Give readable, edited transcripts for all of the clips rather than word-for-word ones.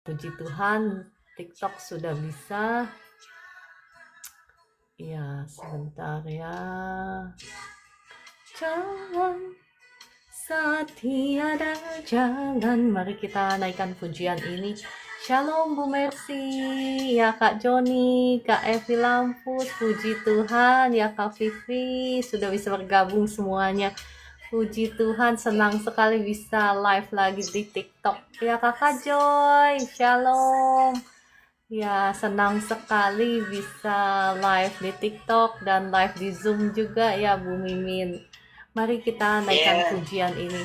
Puji Tuhan, TikTok sudah bisa. Ya, sebentar ya. Jalan saat tiada jalan. Mari kita naikkan pujian ini. Shalom Bu Mercy, ya Kak Joni, Kak Evi Lampus, puji Tuhan, ya Kak Vivi, sudah bisa bergabung semuanya. Puji Tuhan, senang sekali bisa live lagi di TikTok. Ya Kakak Joy, Shalom. Ya, senang sekali bisa live di TikTok dan live di Zoom juga ya Bu Mimin. Mari kita naikkan pujian ini.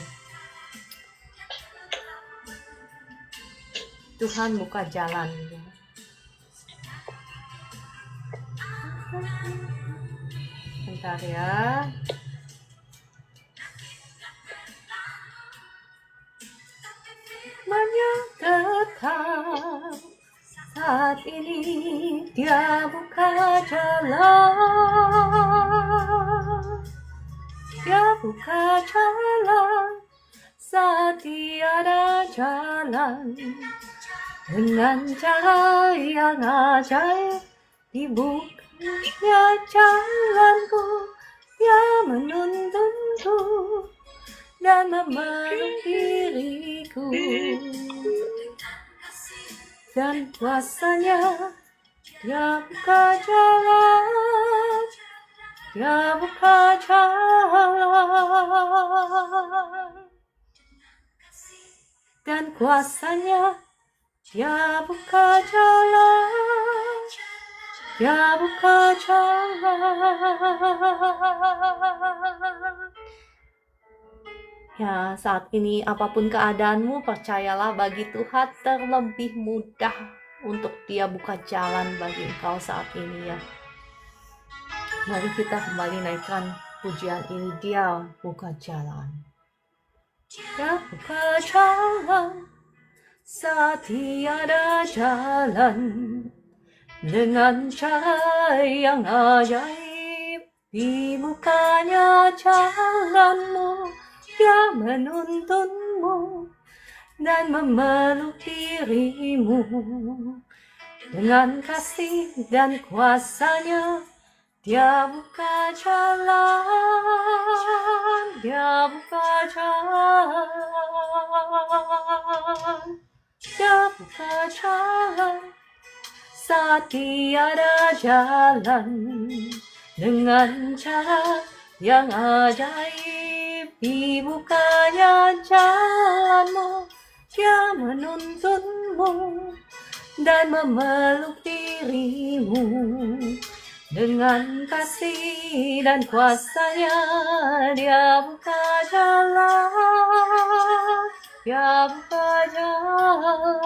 Tuhan buka jalan. Bentar ya. Menyatakan saat ini Dia buka jalan. Dia buka jalan saat tiada jalan. Dengan cara yang ajaib dibukanya jalanku. Dia menuntunku dan memeluk diriku, dan kuasanya Dia buka jalan. Dia buka jalan, dan kuasanya Dia buka jalan. Dia buka jalan. Ya, saat ini apapun keadaanmu, percayalah bagi Tuhan terlebih mudah untuk Dia buka jalan bagi engkau saat ini ya. Mari kita kembali naikkan pujian ini. Dia buka jalan. Dia buka jalan saat tiada jalan. Dengan cara yang ajaib dibukanya jalanmu. Dia menuntunmu dan memeluk dirimu. Dengan kasih dan kuasanya Dia buka jalan. Dia buka jalan. Dia buka jalan saat tiada jalan. Dengan cara yang ajaib dibukanya jalanmu. Dia menuntunmu dan memeluk dirimu. Dengan kasih dan kuasanya Dia buka jalan. Dia buka jalan.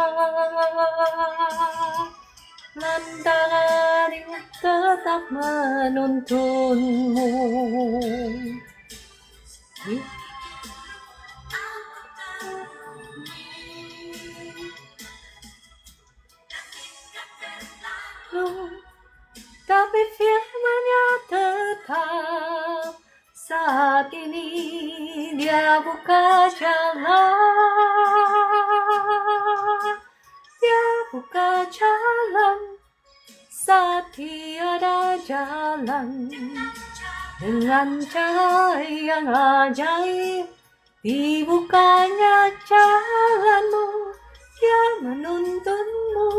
Lantaran Dia tetap menuntunmu. Tapi firman-Nya tetap. Saat ini Dia buka jalan. Dia buka jalan saat tiada jalan. Dengan cara yang ajaib dibukanya jalanmu. Dia menuntunmu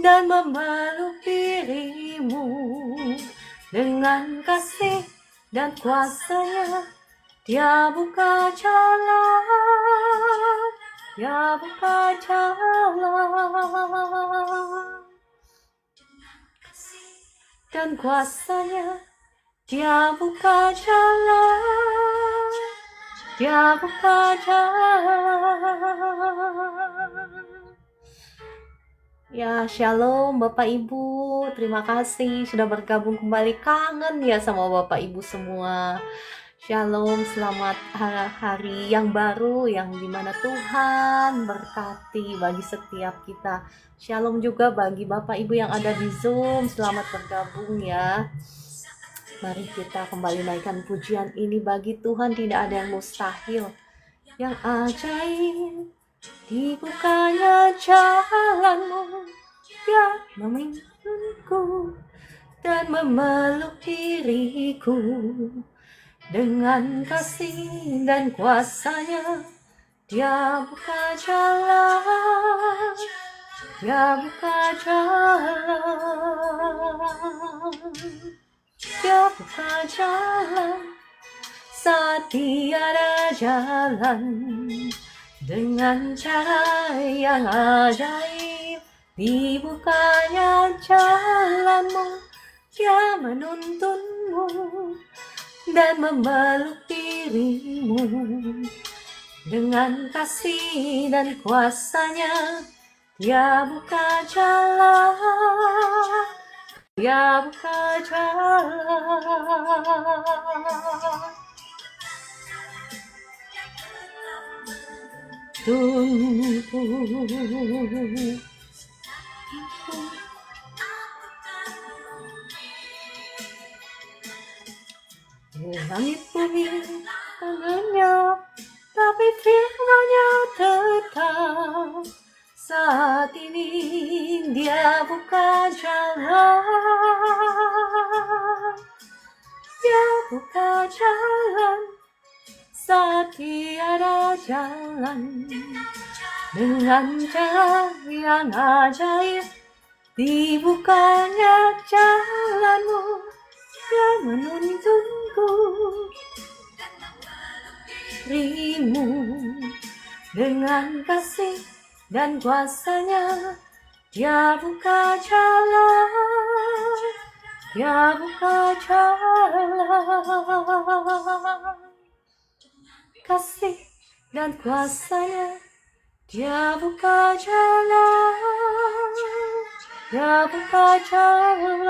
dan memeluk dirimu. Dengan kasih dan kuasanya Dia buka jalan. Dia buka jalan, dan kuasanya Dia buka jalan. Dia buka jalan. Ya, shalom Bapak Ibu, terima kasih sudah bergabung kembali. Kangen ya sama Bapak Ibu semua. Shalom, selamat hari yang baru yang dimana Tuhan berkati bagi setiap kita. Shalom juga bagi Bapak Ibu yang ada di Zoom, selamat bergabung ya. Mari kita kembali naikkan pujian ini. Bagi Tuhan tidak ada yang mustahil. Yang ajaib dibukanya jalanmu yang memimpunku dan memeluk diriku dengan kasih dan kuasanya. Dia buka jalan, dia buka jalan, dia buka jalan saat tiada jalan. Dengan cara yang ajaib dibukanya jalanmu, dia menuntunmu dan memeluk dirimu dengan kasih dan kuasanya. Dia buka jalan, dia buka jalan. Tunggu langit bumi tangannya, tapi firman-Nya tetap. Saat ini dia buka jalan, dia buka jalan saat tiada jalan. Dengan cara yang ajaib dibukanya jalanmu, dia menuntunku dirimu dengan kasih dan kuasanya. Dia buka jalan, dia buka jalan, kasih dan kuasanya. Dia buka jalan, dia buka jalan.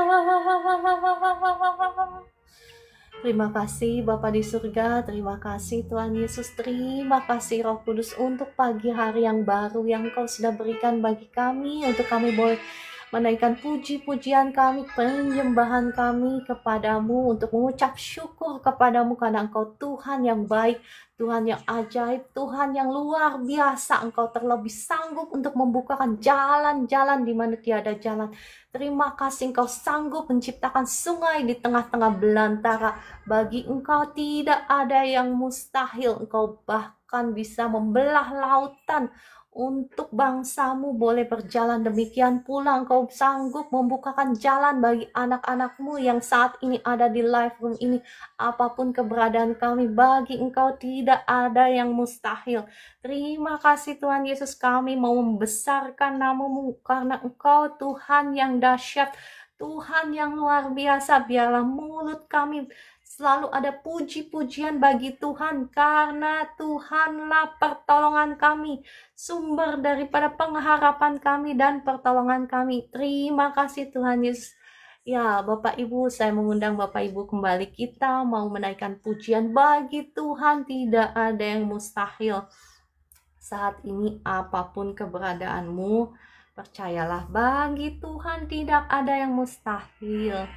Terima kasih Bapa di surga, terima kasih Tuhan Yesus, terima kasih Roh Kudus untuk pagi hari yang baru yang Kau sudah berikan bagi kami, untuk kami boleh menaikkan puji-pujian kami, penyembahan kami kepadamu, untuk mengucap syukur kepadamu karena Engkau Tuhan yang baik, Tuhan yang ajaib, Tuhan yang luar biasa. Engkau terlebih sanggup untuk membukakan jalan-jalan di mana tiada jalan. Terima kasih Engkau sanggup menciptakan sungai di tengah-tengah belantara. Bagi Engkau tidak ada yang mustahil. Engkau bahkan bisa membelah lautan untuk bangsamu boleh berjalan. Demikian pula Engkau sanggup membukakan jalan bagi anak-anakmu yang saat ini ada di live room ini. Apapun keberadaan kami, bagi Engkau tidak ada yang mustahil. Terima kasih Tuhan Yesus, kami mau membesarkan nama-Mu karena Engkau Tuhan yang dahsyat, Tuhan yang luar biasa. Biarlah mulut kami selalu ada puji-pujian bagi Tuhan, karena Tuhanlah pertolongan kami, sumber daripada pengharapan kami dan pertolongan kami. Terima kasih Tuhan Yesus. Ya Bapak Ibu, saya mengundang Bapak Ibu kembali, kita mau menaikkan pujian. Bagi Tuhan tidak ada yang mustahil. Saat ini apapun keberadaanmu, percayalah bagi Tuhan tidak ada yang mustahil.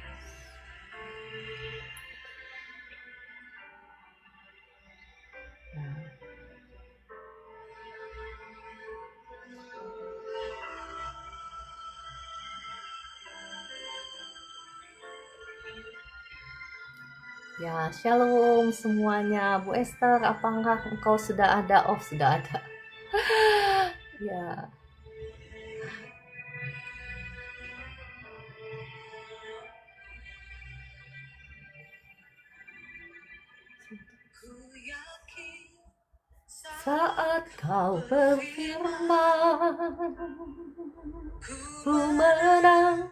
Ya, shalom semuanya. Bu Esther, apakah engkau sudah ada? Oh, sudah ada. Ya. Saat kau berfirman, ku menang.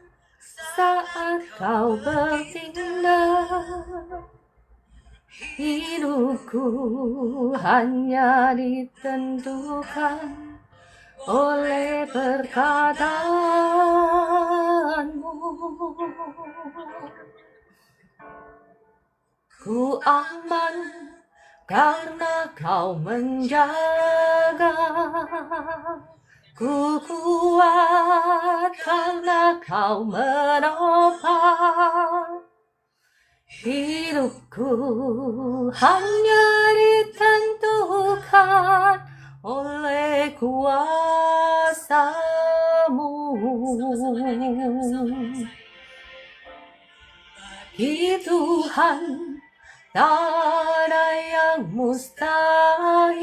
Saat kau bertindak, hidupku hanya ditentukan oleh perkataanmu. Ku aman karena kau menjaga, ku kuat karena kau menopang. Hidupku hanya ditentukan oleh kuasa-Mu. Bagi Tuhan tak ada yang mustahil,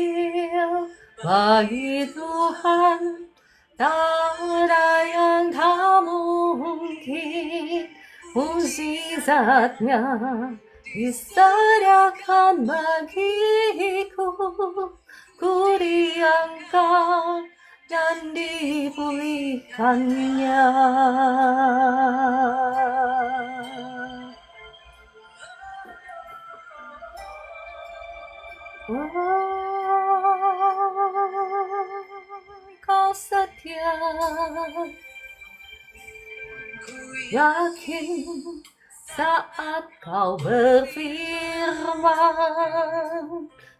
bagi Tuhan tak ada yang tak mungkin. Mukjizatnya disediakan bagiku, ku diangkat dan dipulihkannya. Kau setia, yakin saat kau berfirman,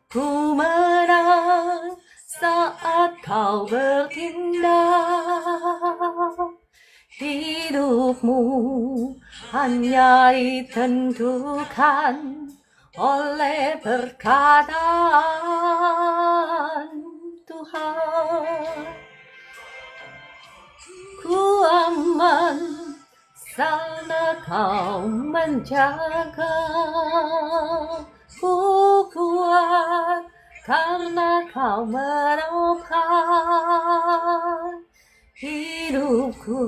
ku menang saat kau bertindak. Hidupmu hanya ditentukan oleh perkataan Tuhan. Ku aman sana kau menjaga, ku kuat karena kau menopang. Hidupku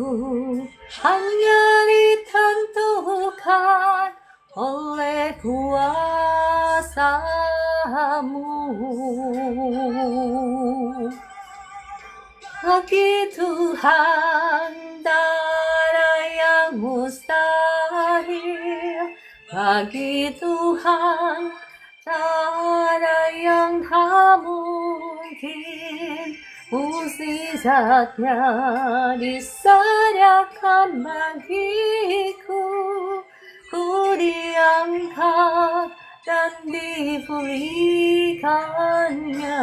hanya ditentukan oleh kuasa-Mu. Bagi Tuhan tak ada yang mustahil, bagi Tuhan tak ada yang tak mungkin. Mukjizatnya disediakan bagiku, ku diangkat dan dipulihkannya.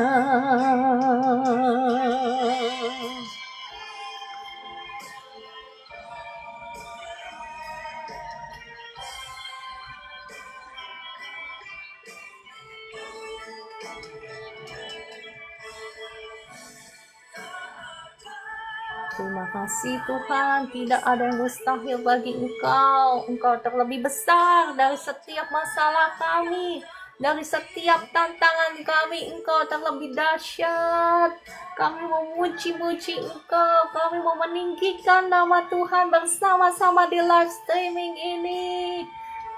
Terima kasih Tuhan, tidak ada yang mustahil bagi Engkau. Engkau terlebih besar dari setiap masalah kami, dari setiap tantangan kami. Engkau terlebih dahsyat. Kami memuji-muji Engkau, kami mau meninggikan nama Tuhan bersama-sama di live streaming ini.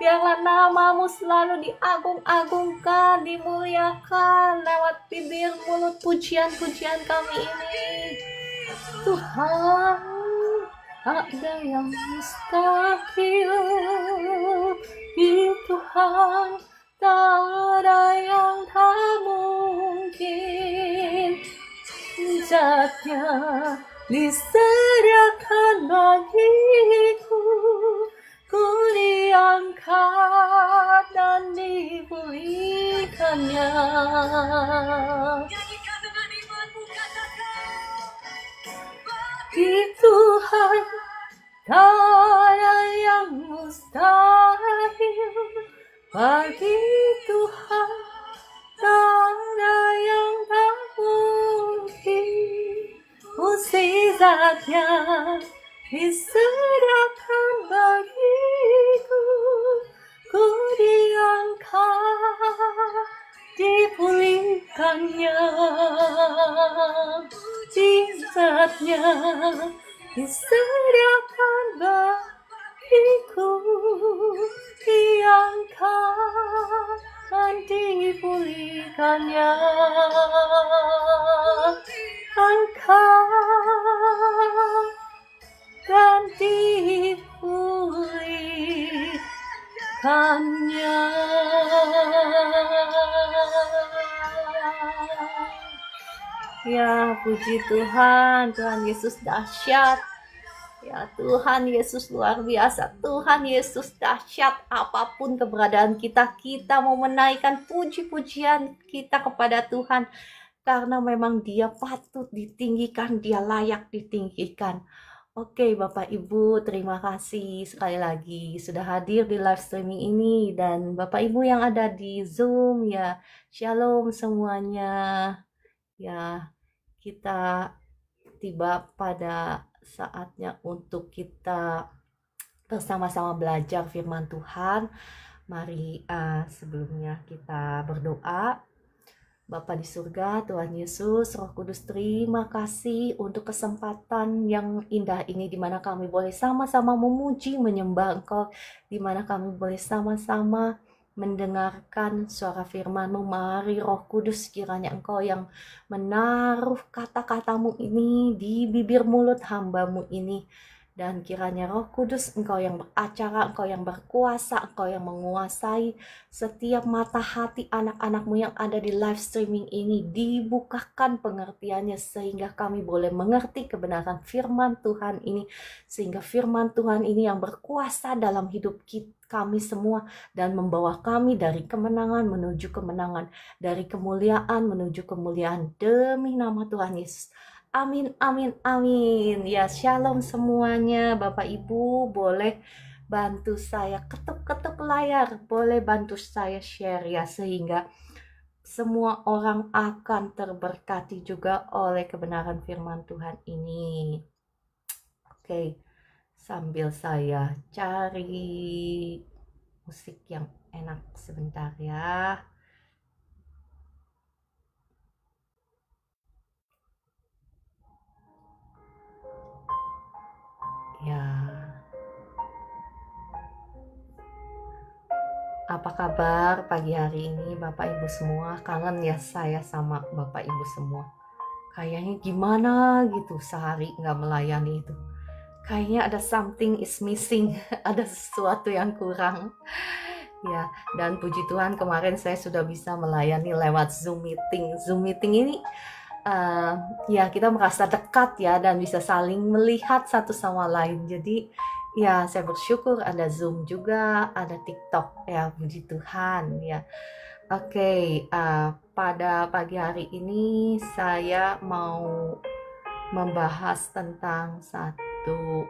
Biarlah nama-Mu selalu diagung-agungkan, dimuliakan lewat bibir mulut pujian-pujian kami ini. Tuhan, ada yang mustahil, di Tuhan tak ada yang tak mungkin. Zatnya disediakan bagiku, ku diangkat dan dipulihkannya. Di Tuhan tak ada yang mustahil, bagi Tuhan tak ada yang tak mungkin. Mukjizatnya disediakan bagiku, ku diangkat, dipulihkannya. Mukjizatnya disediakan bagiku, diangkat dan dipulihkannya. Angkat dan dipulihkannya. Ya, puji Tuhan, Tuhan Yesus dahsyat. Ya, Tuhan Yesus luar biasa. Tuhan Yesus dahsyat. Apapun keberadaan kita, kita mau menaikkan puji-pujian kita kepada Tuhan. Karena memang Dia patut ditinggikan, Dia layak ditinggikan. Oke, Bapak Ibu, terima kasih sekali lagi sudah hadir di live streaming ini. Dan Bapak Ibu yang ada di Zoom, ya, shalom semuanya. Ya, kita tiba pada saatnya untuk kita bersama-sama belajar firman Tuhan. Mari sebelumnya kita berdoa. Bapa di surga, Tuhan Yesus, Roh Kudus, terima kasih untuk kesempatan yang indah ini di mana kami boleh sama-sama memuji, menyembah Engkau, di mana kami boleh sama-sama mendengarkan suara firman-Mu. Mari Roh Kudus, kiranya Engkau yang menaruh kata-katamu ini di bibir mulut hamba-Mu ini. Dan kiranya Roh Kudus, Engkau yang beracara, Engkau yang berkuasa, Engkau yang menguasai setiap mata hati anak-anak-Mu yang ada di live streaming ini, dibukakan pengertiannya sehingga kami boleh mengerti kebenaran firman Tuhan ini, sehingga firman Tuhan ini yang berkuasa dalam hidup kami semua dan membawa kami dari kemenangan menuju kemenangan, dari kemuliaan menuju kemuliaan, demi nama Tuhan Yesus. Amin, amin, amin. Ya, shalom semuanya. Bapak Ibu boleh bantu saya ketuk-ketuk layar, boleh bantu saya share ya, sehingga semua orang akan terberkati juga oleh kebenaran firman Tuhan ini. Oke, sambil saya cari musik yang enak sebentar ya. Ya, apa kabar pagi hari ini Bapak Ibu semua? Kangen ya saya sama Bapak Ibu semua. Kayaknya gimana gitu sehari nggak melayani itu. Kayaknya ada something is missing, ada sesuatu yang kurang. Ya, dan puji Tuhan kemarin saya sudah bisa melayani lewat Zoom meeting. Zoom meeting ini ya kita merasa dekat ya dan bisa saling melihat satu sama lain. Jadi ya saya bersyukur ada Zoom juga, ada TikTok ya, puji Tuhan ya. Oke, pada pagi hari ini saya mau membahas tentang satu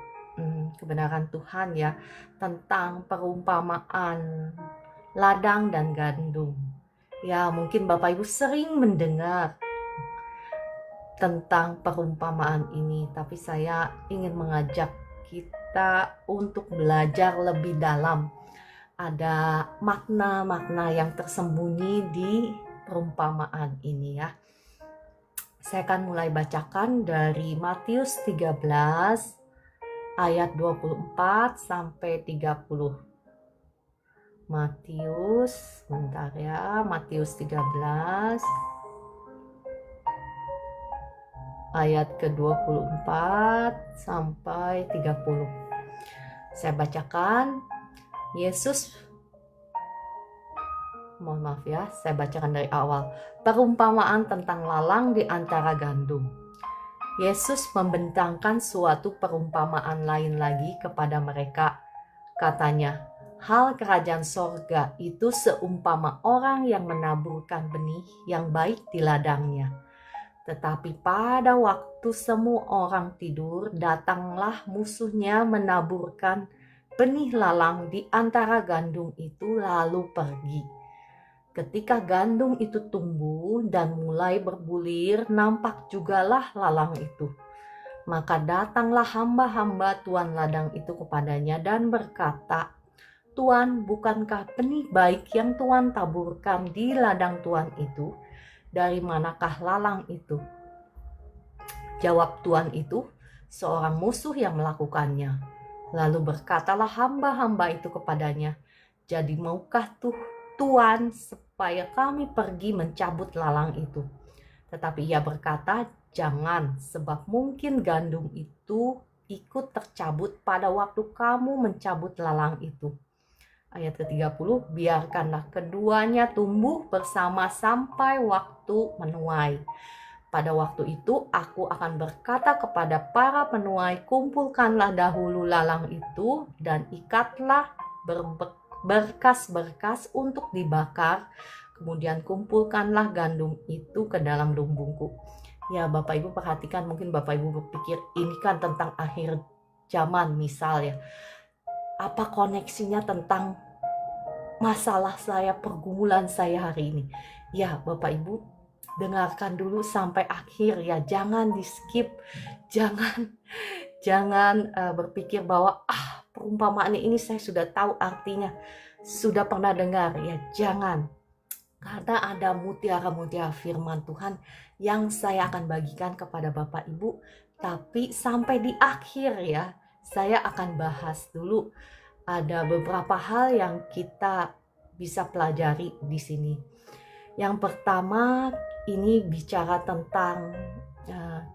kebenaran Tuhan ya, tentang perumpamaan ladang dan gandum. Ya, mungkin Bapak Ibu sering mendengar tentang perumpamaan ini, tapi saya ingin mengajak kita untuk belajar lebih dalam. Ada makna-makna yang tersembunyi di perumpamaan ini ya. Saya akan mulai bacakan dari Matius 13 ayat 24 sampai 30. Matius, bentar ya, Matius 13 ayat ke-24 sampai 30. Saya bacakan. Mohon maaf ya, saya bacakan dari awal. Perumpamaan tentang lalang di antara gandum. Yesus membentangkan suatu perumpamaan lain lagi kepada mereka. Katanya, hal kerajaan sorga itu seumpama orang yang menaburkan benih yang baik di ladangnya. Tetapi pada waktu semua orang tidur, datanglah musuhnya menaburkan benih lalang di antara gandum itu lalu pergi. Ketika gandum itu tumbuh dan mulai berbulir, nampak jugalah lalang itu. Maka datanglah hamba-hamba tuan ladang itu kepadanya dan berkata, Tuan, bukankah benih baik yang Tuan taburkan di ladang Tuan itu? Dari manakah lalang itu? Jawab tuan itu, seorang musuh yang melakukannya. Lalu berkatalah hamba-hamba itu kepadanya, jadi maukah Tuan supaya kami pergi mencabut lalang itu? Tetapi ia berkata, jangan, sebab mungkin gandum itu ikut tercabut pada waktu kamu mencabut lalang itu. Ayat ke-30, biarkanlah keduanya tumbuh bersama sampai waktu menuai. Pada waktu itu aku akan berkata kepada para penuai, kumpulkanlah dahulu lalang itu dan ikatlah berkas-berkas untuk dibakar. Kemudian kumpulkanlah gandum itu ke dalam lumbungku. Ya Bapak Ibu perhatikan, mungkin Bapak Ibu berpikir ini kan tentang akhir zaman misal ya. Apa koneksinya tentang masalah saya, pergumulan saya hari ini? Ya Bapak Ibu, dengarkan dulu sampai akhir ya, jangan di skip, jangan berpikir bahwa perumpamaan ini saya sudah tahu artinya, sudah pernah dengar ya, jangan. Karena ada mutiara-mutiara firman Tuhan yang saya akan bagikan kepada Bapak Ibu, tapi sampai di akhir ya, saya akan bahas dulu ada beberapa hal yang kita bisa pelajari di sini. Yang pertama, ini bicara tentang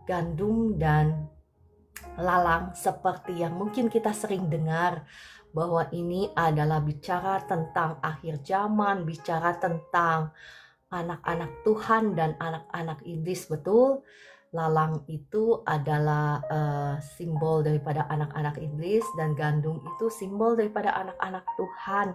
gandum dan lalang, seperti yang mungkin kita sering dengar bahwa ini adalah bicara tentang akhir zaman, bicara tentang anak-anak Tuhan dan anak-anak iblis. Betul, lalang itu adalah simbol daripada anak-anak iblis, dan gandum itu simbol daripada anak-anak Tuhan.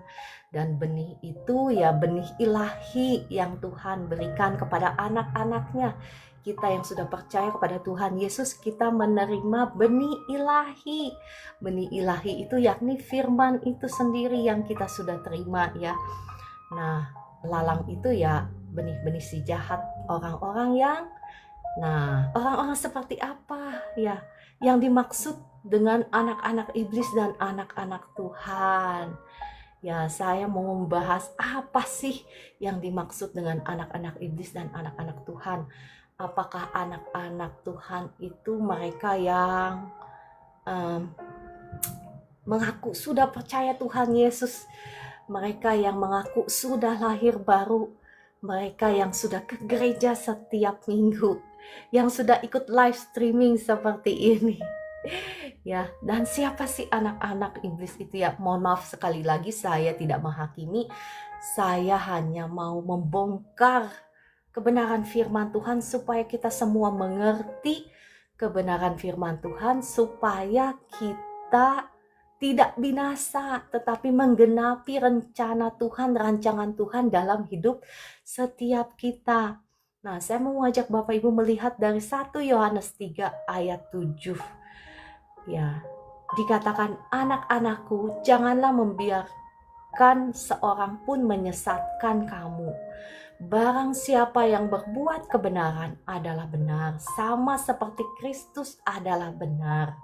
Dan benih itu ya benih ilahi yang Tuhan berikan kepada anak-anaknya. Kita yang sudah percaya kepada Tuhan Yesus, kita menerima benih ilahi. Benih ilahi itu yakni firman itu sendiri yang kita sudah terima ya. Nah, lalang itu ya benih-benih si jahat, orang-orang seperti apa ya yang dimaksud dengan anak-anak iblis dan anak-anak Tuhan. Ya, saya mau membahas apa sih yang dimaksud dengan anak-anak iblis dan anak-anak Tuhan. Apakah anak-anak Tuhan itu mereka yang mengaku sudah percaya Tuhan Yesus, mereka yang mengaku sudah lahir baru, mereka yang sudah ke gereja setiap minggu, yang sudah ikut live streaming seperti ini ya. Dan siapa sih anak-anak iblis itu ya? Mohon maaf sekali lagi, saya tidak menghakimi, saya hanya mau membongkar kebenaran firman Tuhan supaya kita semua mengerti kebenaran firman Tuhan, supaya kita tidak binasa tetapi menggenapi rencana Tuhan, rancangan Tuhan dalam hidup setiap kita. Nah, saya mau mengajak Bapak Ibu melihat dari 1 Yohanes 3 ayat 7. Ya, dikatakan, anak-anakku, janganlah membiarkan seorang pun menyesatkan kamu. Barang siapa yang berbuat kebenaran adalah benar, sama seperti Kristus adalah benar.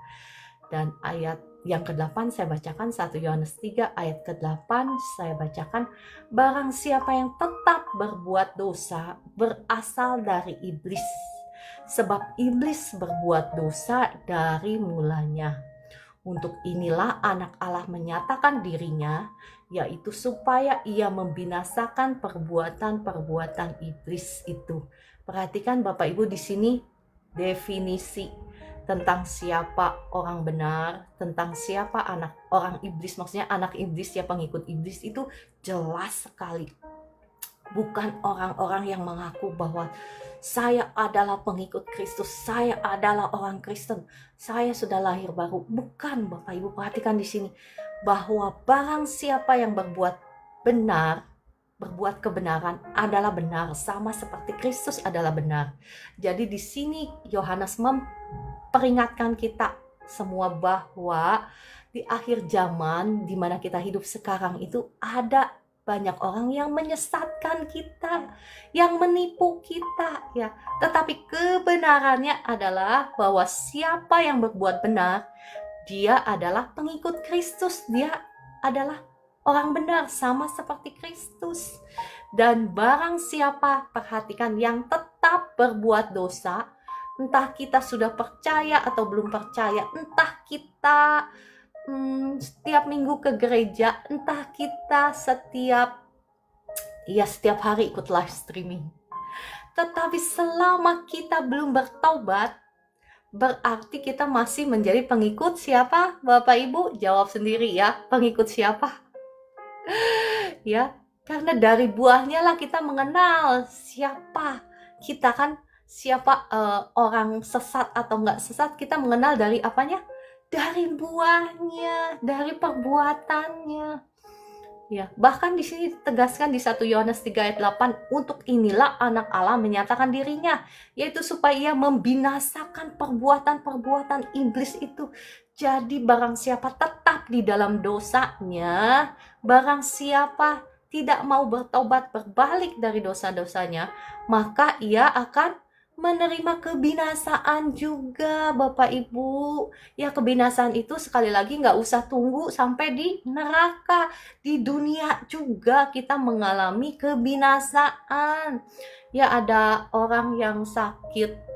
Dan ayat yang ke-8 saya bacakan, 1 Yohanes 3 ayat ke-8 saya bacakan, barang siapa yang tetap berbuat dosa berasal dari iblis, sebab iblis berbuat dosa dari mulanya. Untuk inilah anak Allah menyatakan dirinya, yaitu supaya ia membinasakan perbuatan-perbuatan iblis itu. Perhatikan Bapak Ibu, di sini definisi tentang siapa orang benar, tentang siapa orang iblis, maksudnya anak iblis ya, pengikut iblis itu jelas sekali. Bukan orang-orang yang mengaku bahwa saya adalah pengikut Kristus, saya adalah orang Kristen, saya sudah lahir baru. Bukan, Bapak Ibu, perhatikan di sini bahwa barang siapa yang berbuat benar, berbuat kebenaran adalah benar, sama seperti Kristus adalah benar. Jadi di sini Yohanes memperingatkan kita semua bahwa di akhir zaman di mana kita hidup sekarang itu ada banyak orang yang menyesatkan kita, yang menipu kita ya. Tetapi kebenarannya adalah bahwa siapa yang berbuat benar, dia adalah pengikut Kristus, dia adalah orang benar sama seperti Kristus. Dan barang siapa, perhatikan, yang tetap berbuat dosa, entah kita sudah percaya atau belum percaya, entah kita setiap minggu ke gereja, entah kita setiap hari ikut live streaming, tetapi selama kita belum bertobat, berarti kita masih menjadi pengikut siapa? Bapak Ibu jawab sendiri ya, pengikut siapa? Ya, karena dari buahnya lah kita mengenal siapa kita, kan siapa orang sesat atau enggak sesat, kita mengenal dari apanya? Dari buahnya, dari perbuatannya. Ya, bahkan di sini ditegaskan di 1 Yohanes 3 ayat 8, untuk inilah anak Allah menyatakan dirinya, yaitu supaya ia membinasakan perbuatan-perbuatan iblis itu. Jadi barang siapa tetap di dalam dosanya, barang siapa tidak mau bertobat, berbalik dari dosa-dosanya, maka ia akan menerima kebinasaan juga, Bapak Ibu. Ya, kebinasaan itu sekali lagi nggak usah tunggu sampai di neraka. Di dunia juga kita mengalami kebinasaan. Ya, ada orang yang sakit.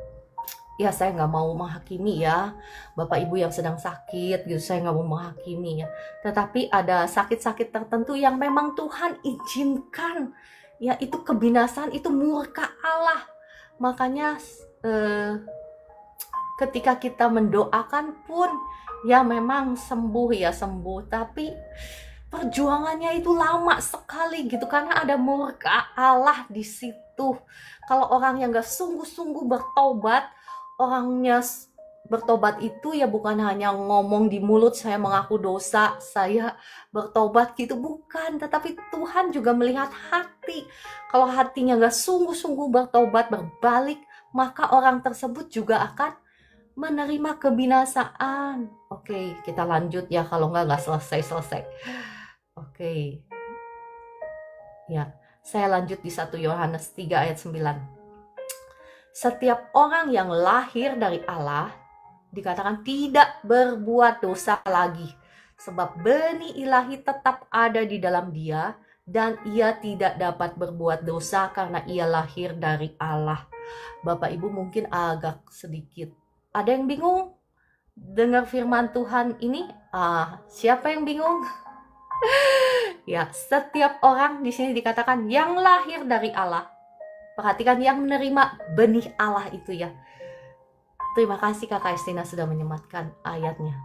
Ya, saya nggak mau menghakimi ya, Bapak Ibu yang sedang sakit gitu, saya nggak mau menghakimi ya. Tetapi ada sakit-sakit tertentu yang memang Tuhan izinkan. Ya, itu kebinasaan, itu murka Allah. Makanya ketika kita mendoakan pun ya memang sembuh ya sembuh, tapi perjuangannya itu lama sekali gitu karena ada murka Allah di situ. Kalau orang yang gak sungguh-sungguh bertobat, orangnya bertobat itu ya bukan hanya ngomong di mulut saya mengaku dosa, saya bertobat gitu, bukan, tetapi Tuhan juga melihat hati. Kalau hatinya gak sungguh-sungguh bertobat, berbalik, maka orang tersebut juga akan menerima kebinasaan. Oke, kita lanjut ya, kalau nggak selesai-selesai. Oke. Ya, saya lanjut di 1 Yohanes 3 ayat 9. Setiap orang yang lahir dari Allah dikatakan tidak berbuat dosa lagi, sebab benih ilahi tetap ada di dalam dia dan ia tidak dapat berbuat dosa karena ia lahir dari Allah. Bapak Ibu mungkin agak sedikit ada yang bingung dengar firman Tuhan ini? Siapa yang bingung? Ya, setiap orang di sini dikatakan yang lahir dari Allah. Perhatikan, yang menerima benih Allah itu ya. Terima kasih Kakak Estina sudah menyematkan ayatnya.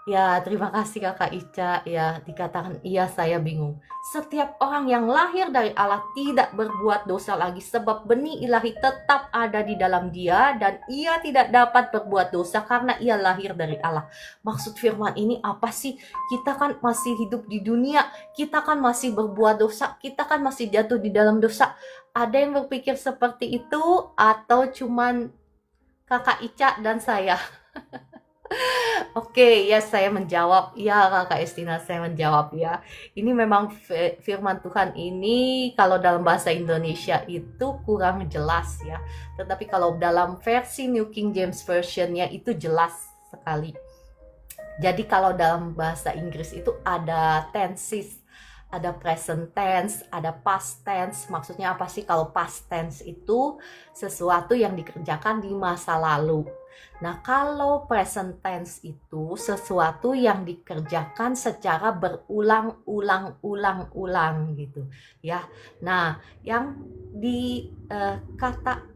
Ya, terima kasih Kakak Ica. Ya, dikatakan iya saya bingung. Setiap orang yang lahir dari Allah tidak berbuat dosa lagi, sebab benih ilahi tetap ada di dalam dia dan ia tidak dapat berbuat dosa karena ia lahir dari Allah. Maksud firman ini apa sih? Kita kan masih hidup di dunia, kita kan masih berbuat dosa, kita kan masih jatuh di dalam dosa. Ada yang berpikir seperti itu atau cuman Kakak Ica dan saya? Oke, ya saya menjawab. Ya Kakak Estina, saya menjawab ya. Ini memang firman Tuhan ini kalau dalam bahasa Indonesia itu kurang jelas ya. Tetapi kalau dalam versi New King James Version-nya itu jelas sekali. Jadi kalau dalam bahasa Inggris itu ada tenses, ada present tense, ada past tense. Maksudnya apa sih? Kalau past tense itu sesuatu yang dikerjakan di masa lalu. Nah, kalau present tense itu sesuatu yang dikerjakan secara berulang-ulang gitu ya. Nah, yang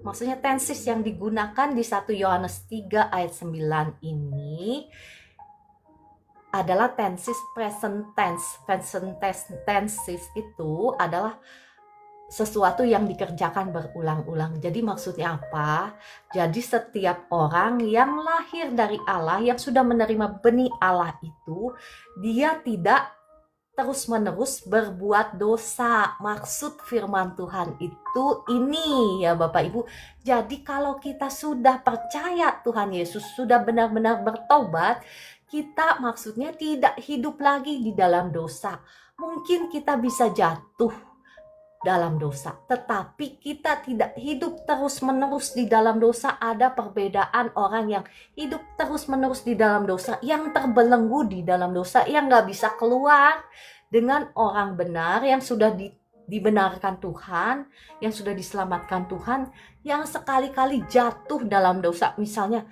maksudnya tenses yang digunakan di 1 Yohanes 3 ayat 9 ini adalah tenses present tense. Present tenses itu adalah sesuatu yang dikerjakan berulang-ulang. Jadi maksudnya apa? Jadi setiap orang yang lahir dari Allah, yang sudah menerima benih Allah itu, dia tidak terus-menerus berbuat dosa. Maksud firman Tuhan itu ini ya Bapak Ibu. Jadi kalau kita sudah percaya Tuhan Yesus, sudah benar-benar bertobat, kita maksudnya tidak hidup lagi di dalam dosa. Mungkin kita bisa jatuh dalam dosa, tetapi kita tidak hidup terus-menerus di dalam dosa. Ada perbedaan orang yang hidup terus-menerus di dalam dosa, yang terbelenggu di dalam dosa, yang gak bisa keluar, dengan orang benar yang sudah dibenarkan Tuhan, yang sudah diselamatkan Tuhan, yang sekali-kali jatuh dalam dosa. Misalnya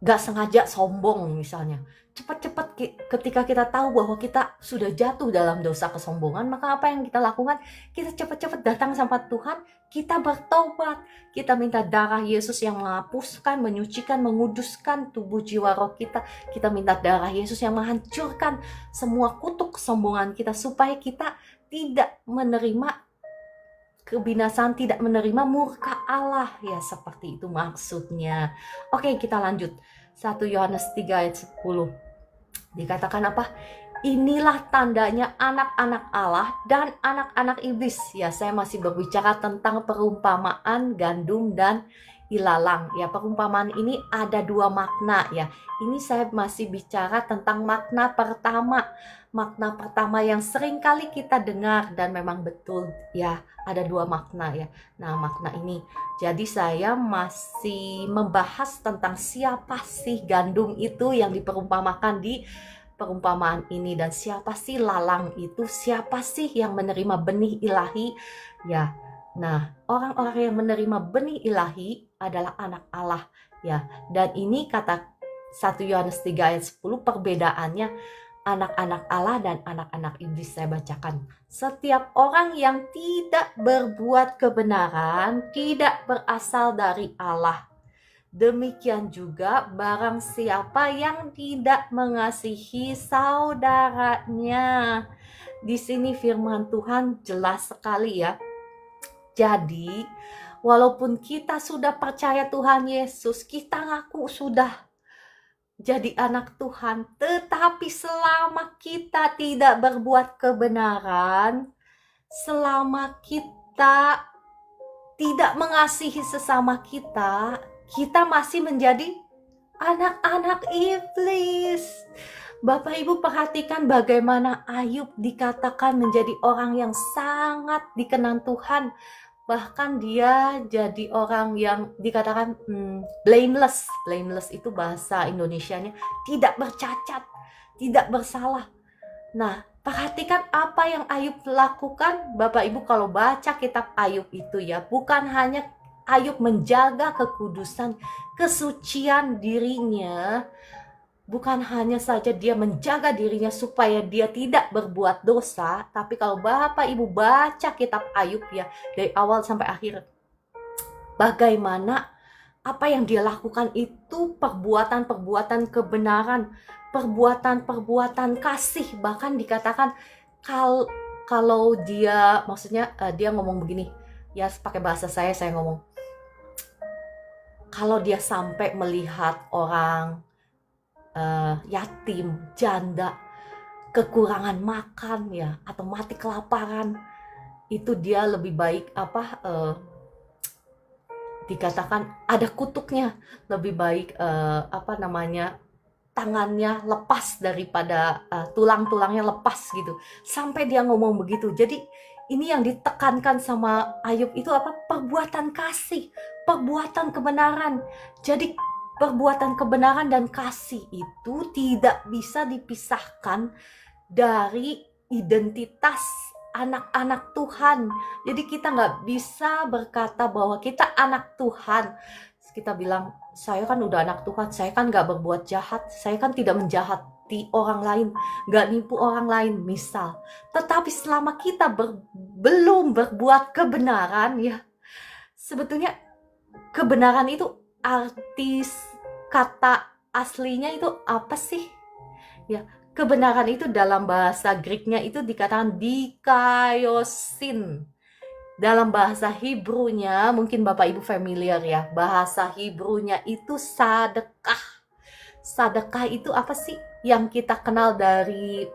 gak sengaja sombong misalnya. Cepat-cepat ketika kita tahu bahwa kita sudah jatuh dalam dosa kesombongan, maka apa yang kita lakukan? Kita cepat-cepat datang sama Tuhan, kita bertobat, kita minta darah Yesus yang menghapuskan, menyucikan, menguduskan tubuh jiwa roh kita. Kita minta darah Yesus yang menghancurkan semua kutuk kesombongan kita, supaya kita tidak menerima kebinasaan, tidak menerima murka Allah. Ya, seperti itu maksudnya. Oke, kita lanjut. 1 Yohanes 3 ayat 10. Dikatakan apa? Inilah tandanya anak-anak Allah dan anak-anak iblis. Ya, saya masih berbicara tentang perumpamaan gandum dan ilalang. Ya, perumpamaan ini ada dua makna ya. Ini saya masih bicara tentang makna pertama. Makna pertama yang sering kali kita dengar dan memang betul ya, ada dua makna ya. Nah, makna ini. Jadi saya masih membahas tentang siapa sih gandum itu yang diperumpamakan di perumpamaan ini, dan siapa sih lalang itu, siapa sih yang menerima benih ilahi ya. Nah, orang-orang yang menerima benih ilahi adalah anak Allah ya. Dan ini kata 1 Yohanes 3 ayat 10, perbedaannya anak-anak Allah dan anak-anak iblis. Saya bacakan. Setiap orang yang tidak berbuat kebenaran tidak berasal dari Allah. Demikian juga barang siapa yang tidak mengasihi saudaranya. Di sini firman Tuhan jelas sekali ya. Jadi, walaupun kita sudah percaya Tuhan Yesus, kita ngaku sudah jadi anak Tuhan, tetapi selama kita tidak berbuat kebenaran, selama kita tidak mengasihi sesama kita, kita masih menjadi anak-anak iblis. Bapak Ibu perhatikan bagaimana Ayub dikatakan menjadi orang yang sangat dikenang Tuhan. Bahkan dia jadi orang yang dikatakan blameless. Blameless itu bahasa Indonesianya tidak bercacat, tidak bersalah. Nah, perhatikan apa yang Ayub lakukan. Bapak Ibu kalau baca kitab Ayub itu ya, bukan hanya Ayub menjaga kekudusan, kesucian dirinya, bukan hanya saja dia menjaga dirinya supaya dia tidak berbuat dosa, tapi kalau Bapak Ibu baca kitab Ayub ya, dari awal sampai akhir, bagaimana apa yang dia lakukan itu perbuatan-perbuatan kebenaran, perbuatan-perbuatan kasih. Bahkan dikatakan kalau dia, maksudnya dia ngomong begini, ya pakai bahasa saya ngomong, kalau dia sampai melihat orang yatim, janda, kekurangan makan ya, atau mati kelaparan, itu dia lebih baik dikatakan ada kutuknya, lebih baik tangannya lepas daripada tulang-tulangnya lepas gitu. Sampai dia ngomong begitu. Jadi ini yang ditekankan sama Ayub itu apa? Perbuatan kasih, perbuatan kebenaran. Jadi perbuatan kebenaran dan kasih itu tidak bisa dipisahkan dari identitas anak-anak Tuhan. Jadi kita nggak bisa berkata bahwa kita anak Tuhan. Kita bilang, saya kan udah anak Tuhan, saya kan nggak berbuat jahat, saya kan tidak menjahati orang lain, nggak nipu orang lain, misal. Tetapi selama kita belum berbuat kebenaran ya, sebetulnya kebenaran itu arti kata aslinya itu apa sih? Ya, kebenaran itu dalam bahasa Greeknya itu dikatakan dikaiosin. Dalam bahasa Hebrunya, mungkin Bapak Ibu familiar ya, bahasa Hebrunya itu sedekah. Sedekah itu apa sih? Yang kita kenal dari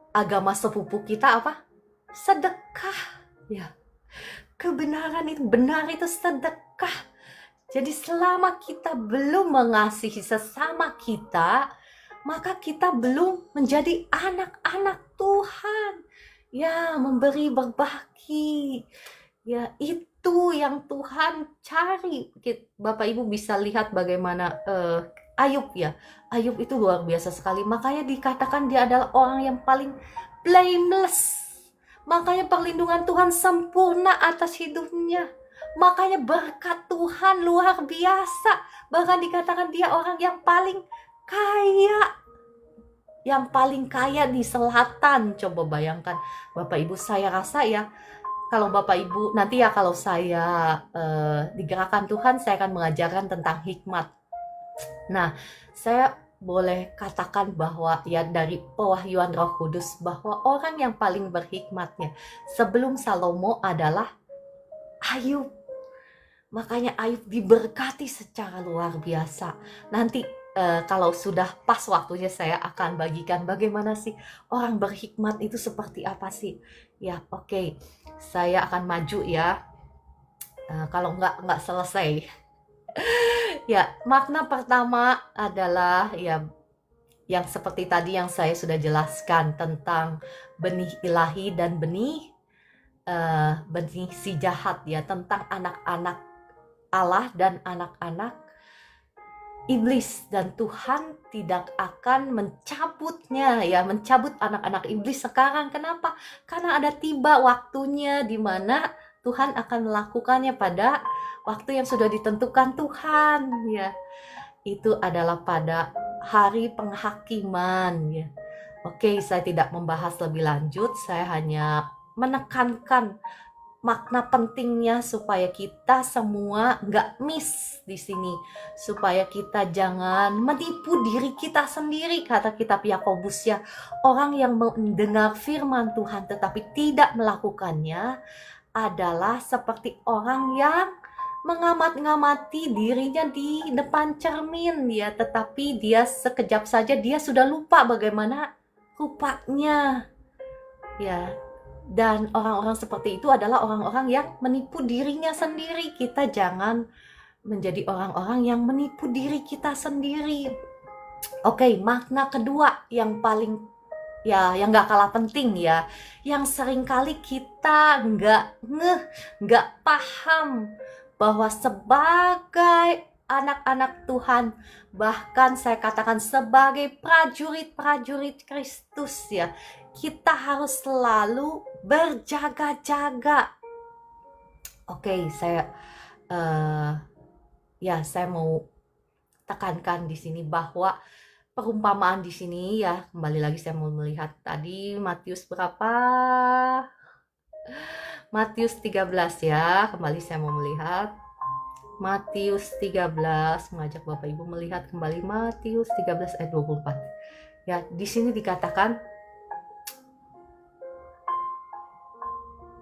agama sepupu kita apa? Sedekah. Ya. Kebenaran itu, benar itu sedekah. Jadi selama kita belum mengasihi sesama kita, maka kita belum menjadi anak-anak Tuhan. Ya, memberi, berbagi. Ya, itu yang Tuhan cari. Bapak Ibu bisa lihat bagaimana Ayub ya. Ayub itu luar biasa sekali. Makanya dikatakan dia adalah orang yang paling blameless. Makanya perlindungan Tuhan sempurna atas hidupnya. Makanya berkat Tuhan luar biasa. Bahkan dikatakan dia orang yang paling kaya. Yang paling kaya di selatan. Coba bayangkan Bapak Ibu, saya rasa ya, kalau Bapak Ibu nanti ya, kalau saya digerakkan Tuhan, saya akan mengajarkan tentang hikmat. Nah, saya boleh katakan bahwa ya dari pewahyuan Roh Kudus bahwa orang yang paling berhikmatnya sebelum Salomo adalah Ayub. Makanya Ayub diberkati secara luar biasa. Nanti kalau sudah pas waktunya saya akan bagikan bagaimana sih orang berhikmat itu seperti apa sih. Ya, oke. Saya akan maju ya. kalau nggak selesai. Ya, makna pertama adalah ya yang seperti tadi yang saya sudah jelaskan tentang benih ilahi dan benih si jahat ya, tentang anak-anak Allah dan anak-anak iblis, dan Tuhan tidak akan mencabutnya ya, mencabut anak-anak iblis sekarang. Kenapa? Karena ada tiba waktunya di mana Tuhan akan melakukannya pada waktu yang sudah ditentukan Tuhan ya. Itu adalah pada hari penghakiman ya. Oke, saya tidak membahas lebih lanjut, saya hanya menekankan makna pentingnya supaya kita semua nggak miss di sini, supaya kita jangan menipu diri kita sendiri. Kata kitab Yakobus ya, orang yang mendengar firman Tuhan tetapi tidak melakukannya adalah seperti orang yang mengamat-ngamati dirinya di depan cermin ya, tetapi dia sekejap saja dia sudah lupa bagaimana rupanya ya. Dan orang-orang seperti itu adalah orang-orang yang menipu dirinya sendiri. Kita jangan menjadi orang-orang yang menipu diri kita sendiri. Oke, makna kedua yang paling ya, yang gak kalah penting ya, yang seringkali kita nggak paham, bahwa sebagai anak-anak Tuhan, bahkan saya katakan sebagai prajurit-prajurit Kristus ya, kita harus selalu berjaga-jaga. Oke, saya mau tekankan di sini bahwa perumpamaan di sini ya, kembali lagi saya mau melihat tadi Matius berapa? Matius 13 ya, kembali saya mau melihat Matius 13, mengajak Bapak Ibu melihat kembali Matius 13 ayat 24. Ya, di sini dikatakan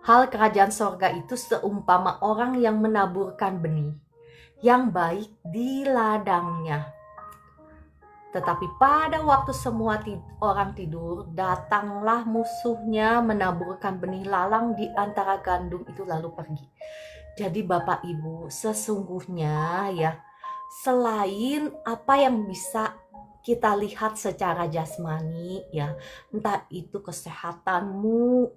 hal kerajaan sorga itu seumpama orang yang menaburkan benih yang baik di ladangnya. Tetapi pada waktu semua orang tidur, datanglah musuhnya menaburkan benih lalang di antara gandum itu lalu pergi. Jadi Bapak Ibu, sesungguhnya ya, selain apa yang bisa kita lihat secara jasmani ya, entah itu kesehatanmu,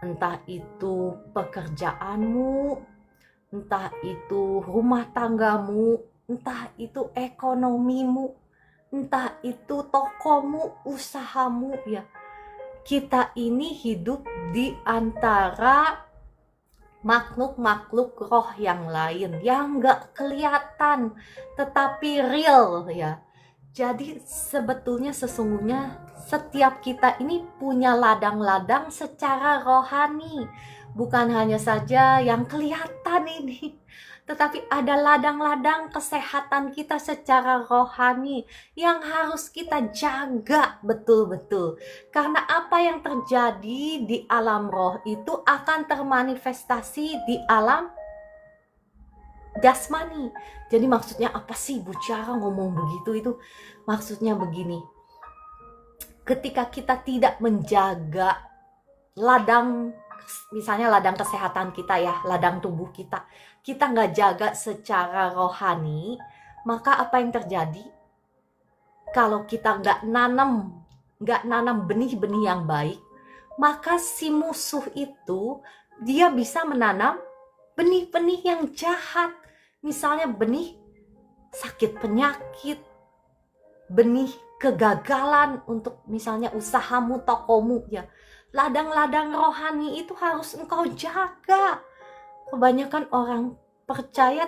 entah itu pekerjaanmu, entah itu rumah tanggamu, entah itu ekonomimu, entah itu tokomu, usahamu ya. Kita ini hidup di antara makhluk-makhluk roh yang lain yang gak kelihatan tetapi real ya. Jadi sebetulnya sesungguhnya setiap kita ini punya ladang-ladang secara rohani. Bukan hanya saja yang kelihatan ini, tetapi ada ladang-ladang kesehatan kita secara rohani yang harus kita jaga betul-betul. Karena apa yang terjadi di alam roh itu akan termanifestasi di alam jasmani. Jadi maksudnya apa sih Bu Ciara ngomong begitu? Itu maksudnya begini. Ketika kita tidak menjaga ladang, misalnya ladang kesehatan kita ya, ladang tubuh kita nggak jaga secara rohani, maka apa yang terjadi? Kalau kita nggak nanam benih-benih yang baik, maka si musuh itu dia bisa menanam benih-benih yang jahat. Misalnya benih sakit penyakit, benih kegagalan untuk misalnya usahamu, tokomu ya. Ladang-ladang rohani itu harus engkau jaga. Kebanyakan orang percaya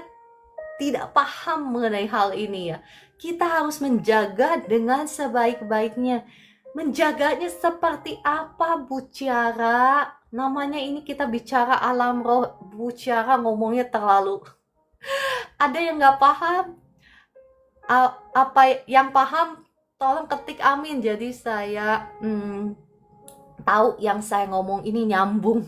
tidak paham mengenai hal ini ya. Kita harus menjaga dengan sebaik-baiknya. Menjaganya seperti apa Bu Ciara? Namanya ini kita bicara alam roh, Bu Ciara ngomongnya terlalu. Ada yang nggak paham? Apa yang paham tolong ketik amin. Jadi saya tahu yang saya ngomong ini nyambung.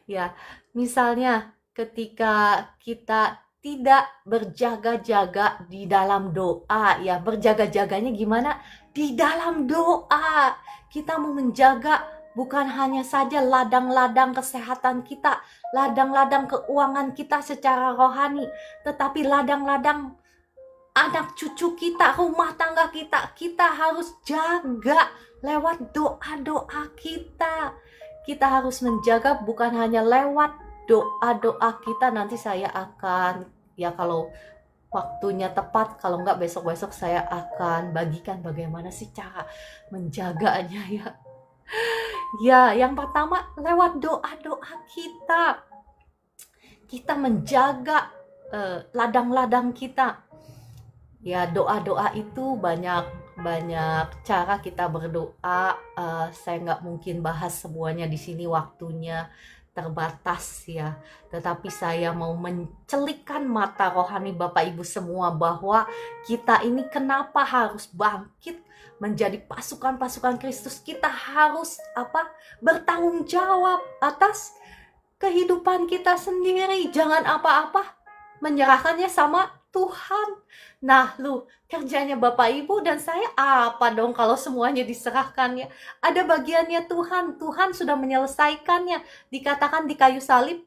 Ya, misalnya ketika kita tidak berjaga-jaga di dalam doa ya, berjaga-jaganya gimana? Di dalam doa. Kita mau menjaga bukan hanya saja ladang-ladang kesehatan kita, ladang-ladang keuangan kita secara rohani, tetapi ladang-ladang anak cucu kita, rumah tangga kita. Kita harus jaga lewat doa-doa kita. Kita harus menjaga bukan hanya lewat doa-doa kita. Nanti saya akan, ya kalau waktunya tepat, kalau enggak besok-besok saya akan bagikan bagaimana sih cara menjaganya ya. Ya, yang pertama lewat doa-doa kita. Kita menjaga ladang-ladang kita. Ya, doa-doa itu banyak cara kita berdoa. Saya nggak mungkin bahas semuanya di sini, waktunya terbatas ya. Tetapi saya mau mencelikkan mata rohani Bapak Ibu semua bahwa kita ini kenapa harus bangkit menjadi pasukan-pasukan Kristus. Kita harus bertanggung jawab atas kehidupan kita sendiri. Jangan apa-apa menyerahkannya sama Tuhan. Nah, kerjanya Bapak Ibu dan saya apa dong kalau semuanya diserahkannya? Ada bagiannya Tuhan. Tuhan sudah menyelesaikannya. Dikatakan di kayu salib,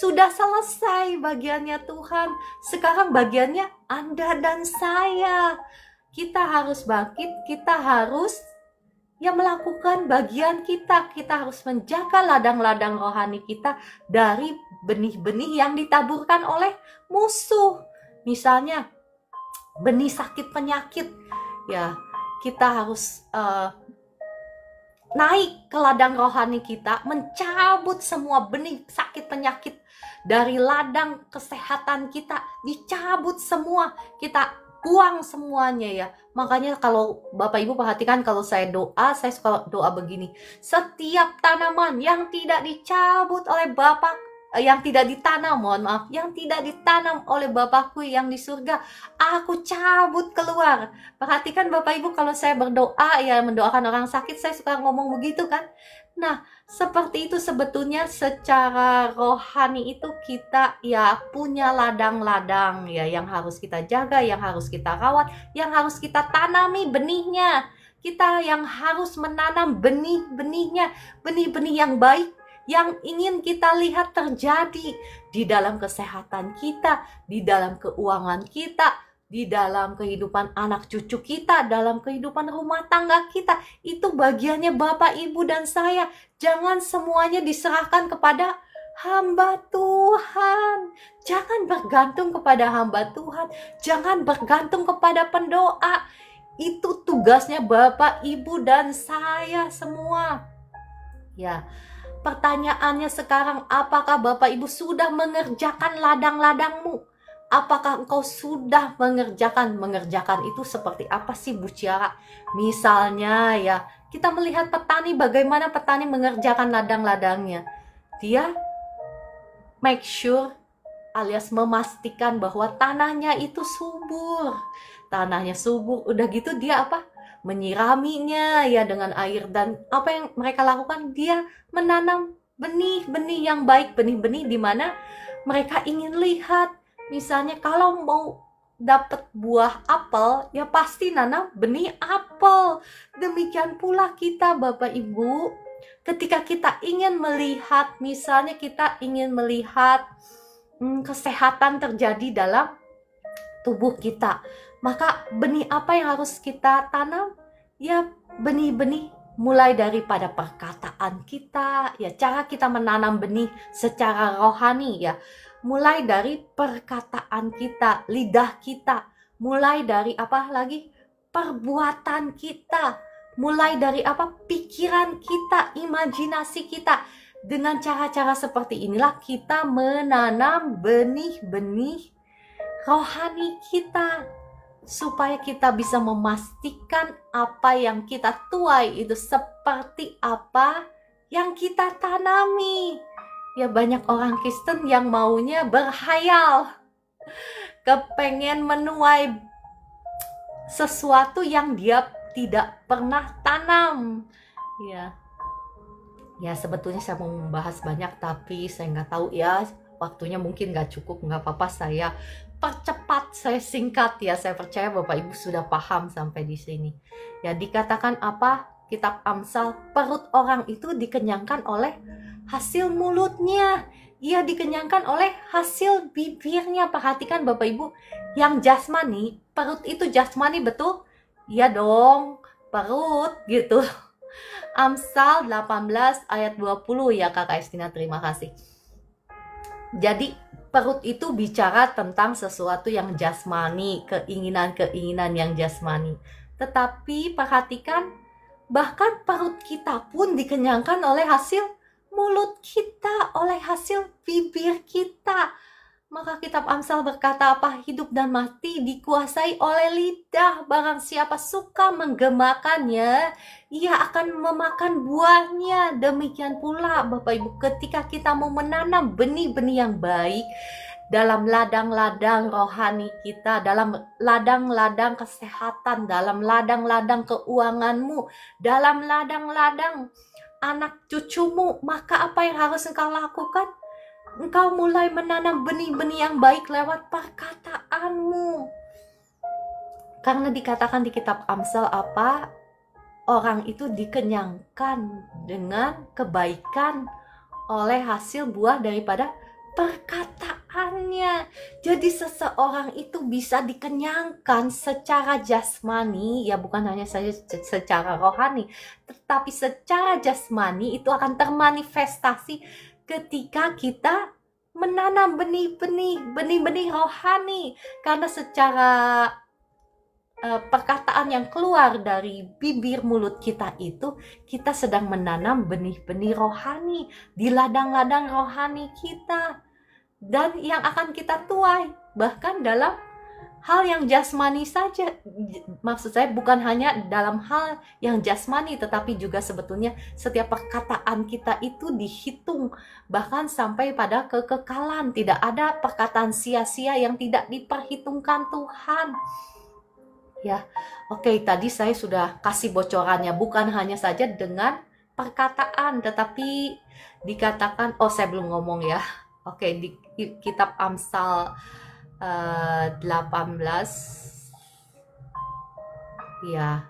sudah selesai bagiannya Tuhan. Sekarang bagiannya Anda dan saya. Kita harus bangkit, kita harus melakukan bagian kita. Kita harus menjaga ladang-ladang rohani kita dari benih-benih yang ditaburkan oleh musuh. Misalnya benih sakit penyakit, ya kita harus naik ke ladang rohani kita, mencabut semua benih sakit penyakit dari ladang kesehatan kita, dicabut semua, kita buang semuanya ya. Makanya kalau Bapak Ibu perhatikan, kalau saya doa, saya suka doa begini: setiap tanaman yang tidak dicabut oleh yang tidak ditanam, yang tidak ditanam oleh Bapakku yang di surga, aku cabut keluar. Perhatikan Bapak Ibu, kalau saya berdoa ya, mendoakan orang sakit, saya suka ngomong begitu kan. Nah, seperti itu sebetulnya secara rohani itu kita ya punya ladang-ladang ya yang harus kita jaga, yang harus kita rawat, yang harus kita tanami benihnya. Kita yang harus menanam benih-benihnya, benih-benih yang baik yang ingin kita lihat terjadi di dalam kesehatan kita, di dalam keuangan kita, di dalam kehidupan anak cucu kita, dalam kehidupan rumah tangga kita. Itu bagiannya Bapak, Ibu, dan saya. Jangan semuanya diserahkan kepada hamba Tuhan. Jangan bergantung kepada hamba Tuhan. Jangan bergantung kepada pendoa. Itu tugasnya Bapak, Ibu, dan saya semua. Ya. Pertanyaannya sekarang, apakah Bapak Ibu sudah mengerjakan ladang-ladangmu? Apakah engkau sudah mengerjakan itu seperti apa sih Bu Ciara? Misalnya ya, kita melihat petani, bagaimana petani mengerjakan ladang-ladangnya. Dia make sure alias memastikan bahwa tanahnya itu subur. Tanahnya subur, udah gitu dia menyiraminya ya dengan air, dan apa yang mereka lakukan, dia menanam benih-benih yang baik, benih-benih di mana mereka ingin lihat. Misalnya kalau mau dapat buah apel, ya pasti nanam benih apel. Demikian pula kita Bapak Ibu, ketika kita ingin melihat, misalnya kita ingin melihat kesehatan terjadi dalam tubuh kita, maka benih apa yang harus kita tanam? Ya benih-benih mulai daripada perkataan kita, ya cara kita menanam benih secara rohani ya. Mulai dari perkataan kita, lidah kita, mulai dari perbuatan kita, mulai dari pikiran kita, imajinasi kita. Dengan cara-cara seperti inilah kita menanam benih-benih rohani kita, supaya kita bisa memastikan apa yang kita tuai itu seperti apa yang kita tanami. Ya banyak orang Kristen yang maunya berhayal, kepengen menuai sesuatu yang dia tidak pernah tanam. Ya sebetulnya saya mau membahas banyak, tapi saya nggak tahu ya, waktunya mungkin nggak cukup. Nggak apa-apa, saya percepat, saya singkat ya. Saya percaya Bapak Ibu sudah paham sampai di sini. Ya dikatakan kitab Amsal, perut orang itu dikenyangkan oleh hasil mulutnya. Ia dikenyangkan oleh hasil bibirnya. Perhatikan Bapak Ibu, yang jasmani, perut itu jasmani betul? Iya dong, perut gitu. Amsal 18 ayat 20 ya Kakak Estina, terima kasih. Jadi perut itu bicara tentang sesuatu yang jasmani, keinginan-keinginan yang jasmani. Tetapi perhatikan, bahkan perut kita pun dikenyangkan oleh hasil mulut kita, oleh hasil bibir kita. Maka kitab Amsal berkata apa? Hidup dan mati dikuasai oleh lidah. Barang siapa suka menggemakannya, ia akan memakan buahnya. Demikian pula Bapak Ibu, ketika kita mau menanam benih-benih yang baik dalam ladang-ladang rohani kita, dalam ladang-ladang kesehatan, dalam ladang-ladang keuanganmu, dalam ladang-ladang anak cucumu, maka apa yang harus engkau lakukan? Engkau mulai menanam benih-benih yang baik lewat perkataanmu. Karena dikatakan di kitab Amsal apa? Orang itu dikenyangkan dengan kebaikan oleh hasil buah daripada perkataannya. Jadi seseorang itu bisa dikenyangkan secara jasmani, ya bukan hanya saja secara rohani, tetapi secara jasmani itu akan termanifestasi ketika kita menanam benih-benih rohani. Karena secara perkataan yang keluar dari bibir mulut kita itu, kita sedang menanam benih-benih rohani di ladang-ladang rohani kita, dan yang akan kita tuai bahkan dalam hal yang jasmani saja. Maksud saya bukan hanya dalam hal yang jasmani, tetapi juga sebetulnya setiap perkataan kita itu dihitung bahkan sampai pada kekekalan. Tidak ada perkataan sia-sia yang tidak diperhitungkan Tuhan. Ya, oke, tadi saya sudah kasih bocorannya, bukan hanya saja dengan perkataan, tetapi dikatakan, saya belum ngomong ya. Oke, di kitab Amsal 18 ya,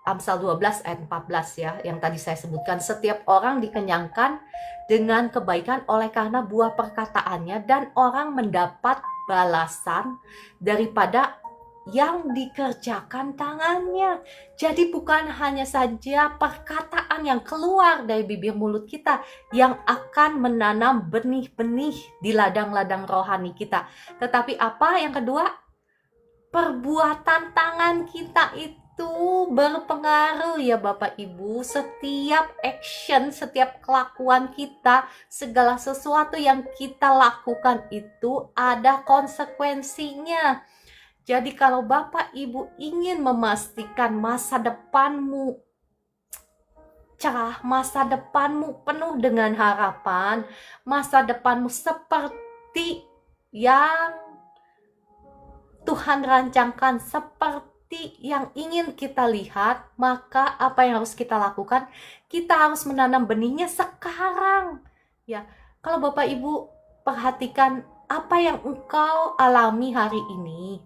Amsal 12 ayat 14 ya, yang tadi saya sebutkan. Setiap orang dikenyangkan dengan kebaikan oleh karena buah perkataannya, dan orang mendapat balasan daripada yang dikerjakan tangannya. Jadi bukan hanya saja perkataan yang keluar dari bibir mulut kita yang akan menanam benih-benih di ladang-ladang rohani kita, tetapi apa yang kedua? Perbuatan tangan kita itu berpengaruh ya Bapak Ibu. Setiap action, setiap kelakuan kita, segala sesuatu yang kita lakukan itu ada konsekuensinya. Jadi kalau Bapak Ibu ingin memastikan masa depanmu cerah, masa depanmu penuh dengan harapan, masa depanmu seperti yang Tuhan rancangkan, seperti yang ingin kita lihat, maka apa yang harus kita lakukan? Kita harus menanam benihnya sekarang. Ya, kalau Bapak Ibu perhatikan apa yang engkau alami hari ini,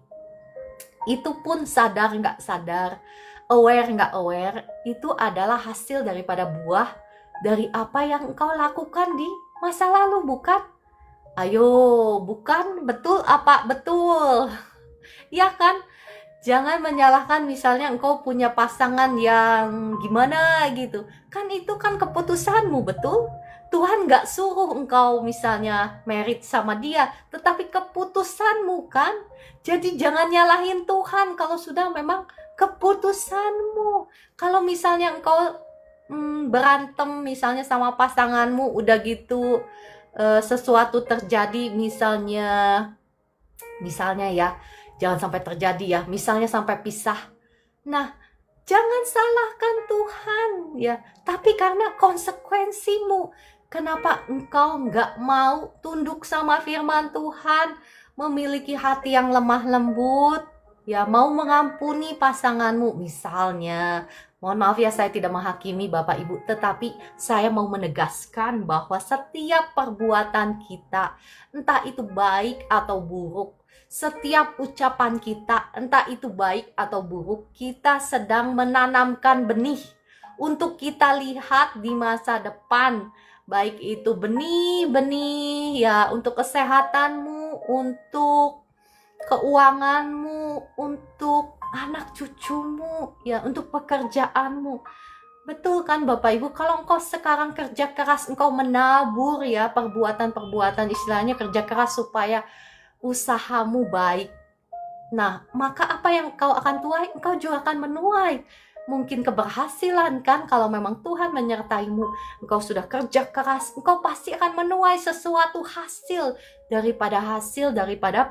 itu pun sadar nggak sadar, aware nggak aware, itu adalah hasil daripada buah dari apa yang engkau lakukan di masa lalu, bukan? Ayo, bukan? Betul apa? Betul. Ya kan? Jangan menyalahkan misalnya engkau punya pasangan yang gimana gitu. Kan itu kan keputusanmu, betul? Tuhan nggak suruh engkau misalnya married sama dia, tetapi keputusanmu kan. Jadi jangan nyalahin Tuhan kalau sudah memang keputusanmu. Kalau misalnya engkau berantem misalnya sama pasanganmu, udah gitu sesuatu terjadi misalnya ya, jangan sampai terjadi ya, misalnya sampai pisah. Nah, jangan salahkan Tuhan ya, tapi karena konsekuensimu. Kenapa engkau nggak mau tunduk sama firman Tuhan, memiliki hati yang lemah lembut, ya mau mengampuni pasanganmu misalnya. Mohon maaf ya, saya tidak menghakimi Bapak Ibu, tetapi saya mau menegaskan bahwa setiap perbuatan kita, entah itu baik atau buruk, Setiap ucapan kita, entah itu baik atau buruk, kita sedang menanamkan benih untuk kita lihat di masa depan. Baik itu benih-benih ya untuk kesehatanmu, untuk keuanganmu, untuk anak cucumu, ya untuk pekerjaanmu. Betul kan Bapak Ibu, kalau engkau sekarang kerja keras, engkau menabur ya perbuatan-perbuatan, istilahnya kerja keras supaya usahamu baik. Nah, maka apa yang engkau akan tuai? Engkau juga akan menuai. Mungkin keberhasilan kan, kalau memang Tuhan menyertaimu, engkau sudah kerja keras, engkau pasti akan menuai sesuatu hasil daripada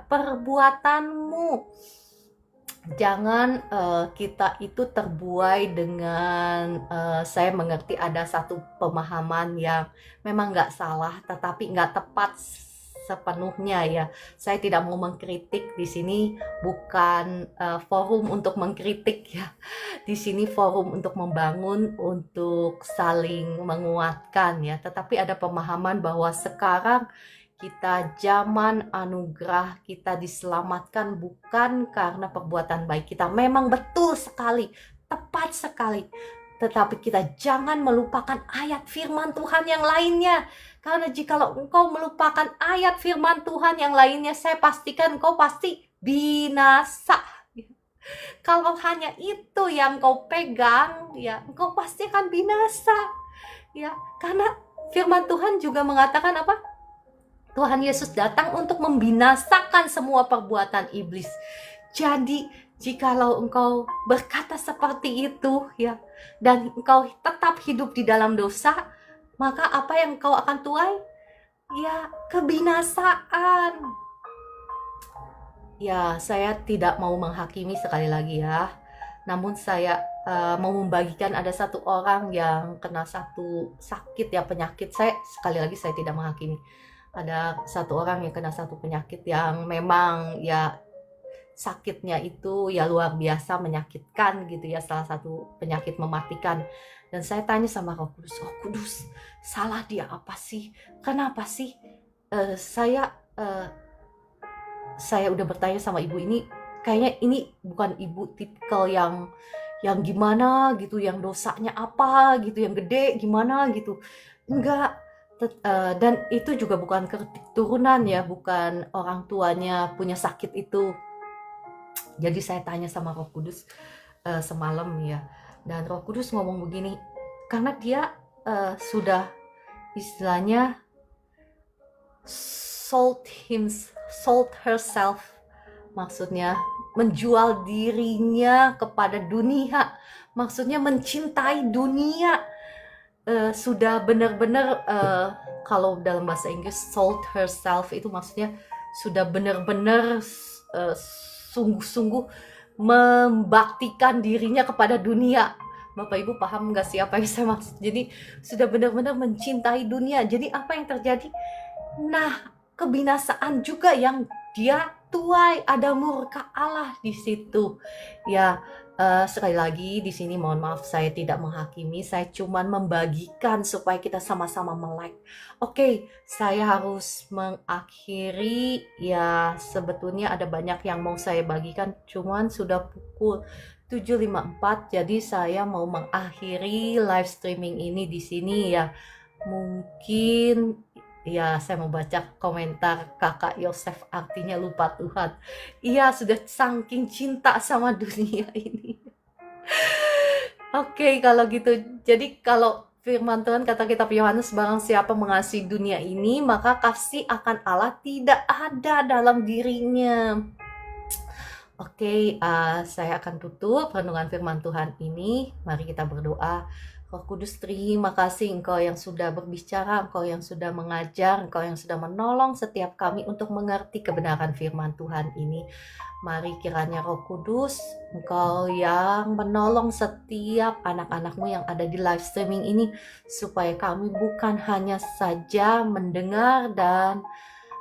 perbuatanmu. Jangan kita itu terbuai dengan saya mengerti ada satu pemahaman yang memang nggak salah, tetapi nggak tepat sepenuhnya ya. Saya tidak mau mengkritik di sini, bukan forum untuk mengkritik ya. Di sini forum untuk membangun, untuk saling menguatkan ya. Tetapi ada pemahaman bahwa sekarang kita zaman anugerah, kita diselamatkan bukan karena perbuatan baik kita. Memang betul sekali, tepat sekali. Tetapi kita jangan melupakan ayat firman Tuhan yang lainnya. Karena jikalau engkau melupakan ayat firman Tuhan yang lainnya, saya pastikan engkau pasti binasa. Kalau hanya itu yang kau pegang, ya engkau pasti akan binasa. Ya, karena firman Tuhan juga mengatakan apa? Tuhan Yesus datang untuk membinasakan semua perbuatan iblis. Jadi, jikalau engkau berkata seperti itu ya, dan engkau tetap hidup di dalam dosa, maka apa yang engkau akan tuai? Ya, kebinasaan. Ya, saya tidak mau menghakimi sekali lagi ya. Namun saya mau membagikan ada satu orang yang kena satu sakit ya, penyakit. Sekali lagi saya tidak menghakimi. Ada satu orang yang kena satu penyakit yang memang ya sakitnya itu ya luar biasa menyakitkan gitu ya, salah satu penyakit mematikan. Dan saya tanya sama Roh Kudus, Roh Kudus, salah dia apa sih? Kenapa sih? Saya udah bertanya sama ibu ini, kayaknya ini bukan ibu tipikal yang gimana gitu, yang dosanya apa gitu, yang gede gimana gitu. Enggak. Dan itu juga bukan keturunan ya, bukan orang tuanya punya sakit itu. Jadi saya tanya sama Roh Kudus semalam ya, dan Roh Kudus ngomong begini, karena dia sudah istilahnya sold herself, maksudnya menjual dirinya kepada dunia, maksudnya mencintai dunia. Sudah benar-benar kalau dalam bahasa Inggris sold herself itu maksudnya sudah benar-benar sungguh-sungguh membaktikan dirinya kepada dunia. Bapak Ibu paham nggak sih apa yang saya maksud? Jadi sudah benar-benar mencintai dunia. Jadi apa yang terjadi? Nah, kebinasaan juga yang dia tuai, ada murka Allah di situ. Ya, sekali lagi di sini mohon maaf saya tidak menghakimi, saya cuman membagikan supaya kita sama-sama melek. Oke, saya harus mengakhiri ya, sebetulnya ada banyak yang mau saya bagikan, cuman sudah pukul 7.54, jadi saya mau mengakhiri live streaming ini di sini ya. Mungkin ya saya mau baca komentar Kakak Yosef, artinya lupa Tuhan. Iya, sudah saking cinta sama dunia ini. Oke, kalau gitu. Jadi kalau firman Tuhan kata kitab Yohanes, barang siapa mengasihi dunia ini, maka kasih akan Allah tidak ada dalam dirinya. Oke, saya akan tutup renungan firman Tuhan ini. Mari kita berdoa. Roh Kudus, terima kasih Engkau yang sudah berbicara, Engkau yang sudah mengajar, Engkau yang sudah menolong setiap kami untuk mengerti kebenaran firman Tuhan ini. Mari kiranya Roh Kudus, Engkau yang menolong setiap anak-anak-Mu yang ada di live streaming ini, supaya kami bukan hanya saja mendengar dan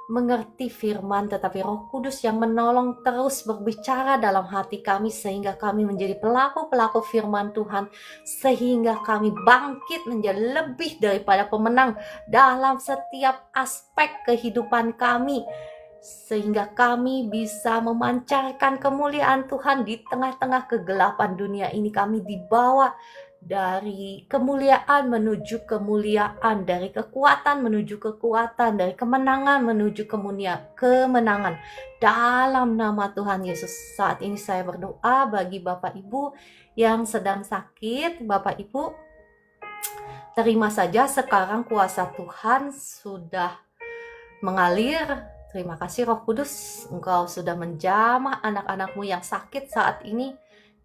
mengerti firman, tetapi Roh Kudus yang menolong terus berbicara dalam hati kami, sehingga kami menjadi pelaku-pelaku firman Tuhan, sehingga kami bangkit menjadi lebih daripada pemenang dalam setiap aspek kehidupan kami, sehingga kami bisa memancarkan kemuliaan Tuhan di tengah-tengah kegelapan dunia ini. Kami dibawa dari kemuliaan menuju kemuliaan, dari kekuatan menuju kekuatan, dari kemenangan menuju kemenangan. Dalam nama Tuhan Yesus, saat ini saya berdoa bagi Bapak Ibu yang sedang sakit. Bapak Ibu, terima saja sekarang kuasa Tuhan sudah mengalir. Terima kasih Roh Kudus, Engkau sudah menjamah anak-anakmu yang sakit saat ini.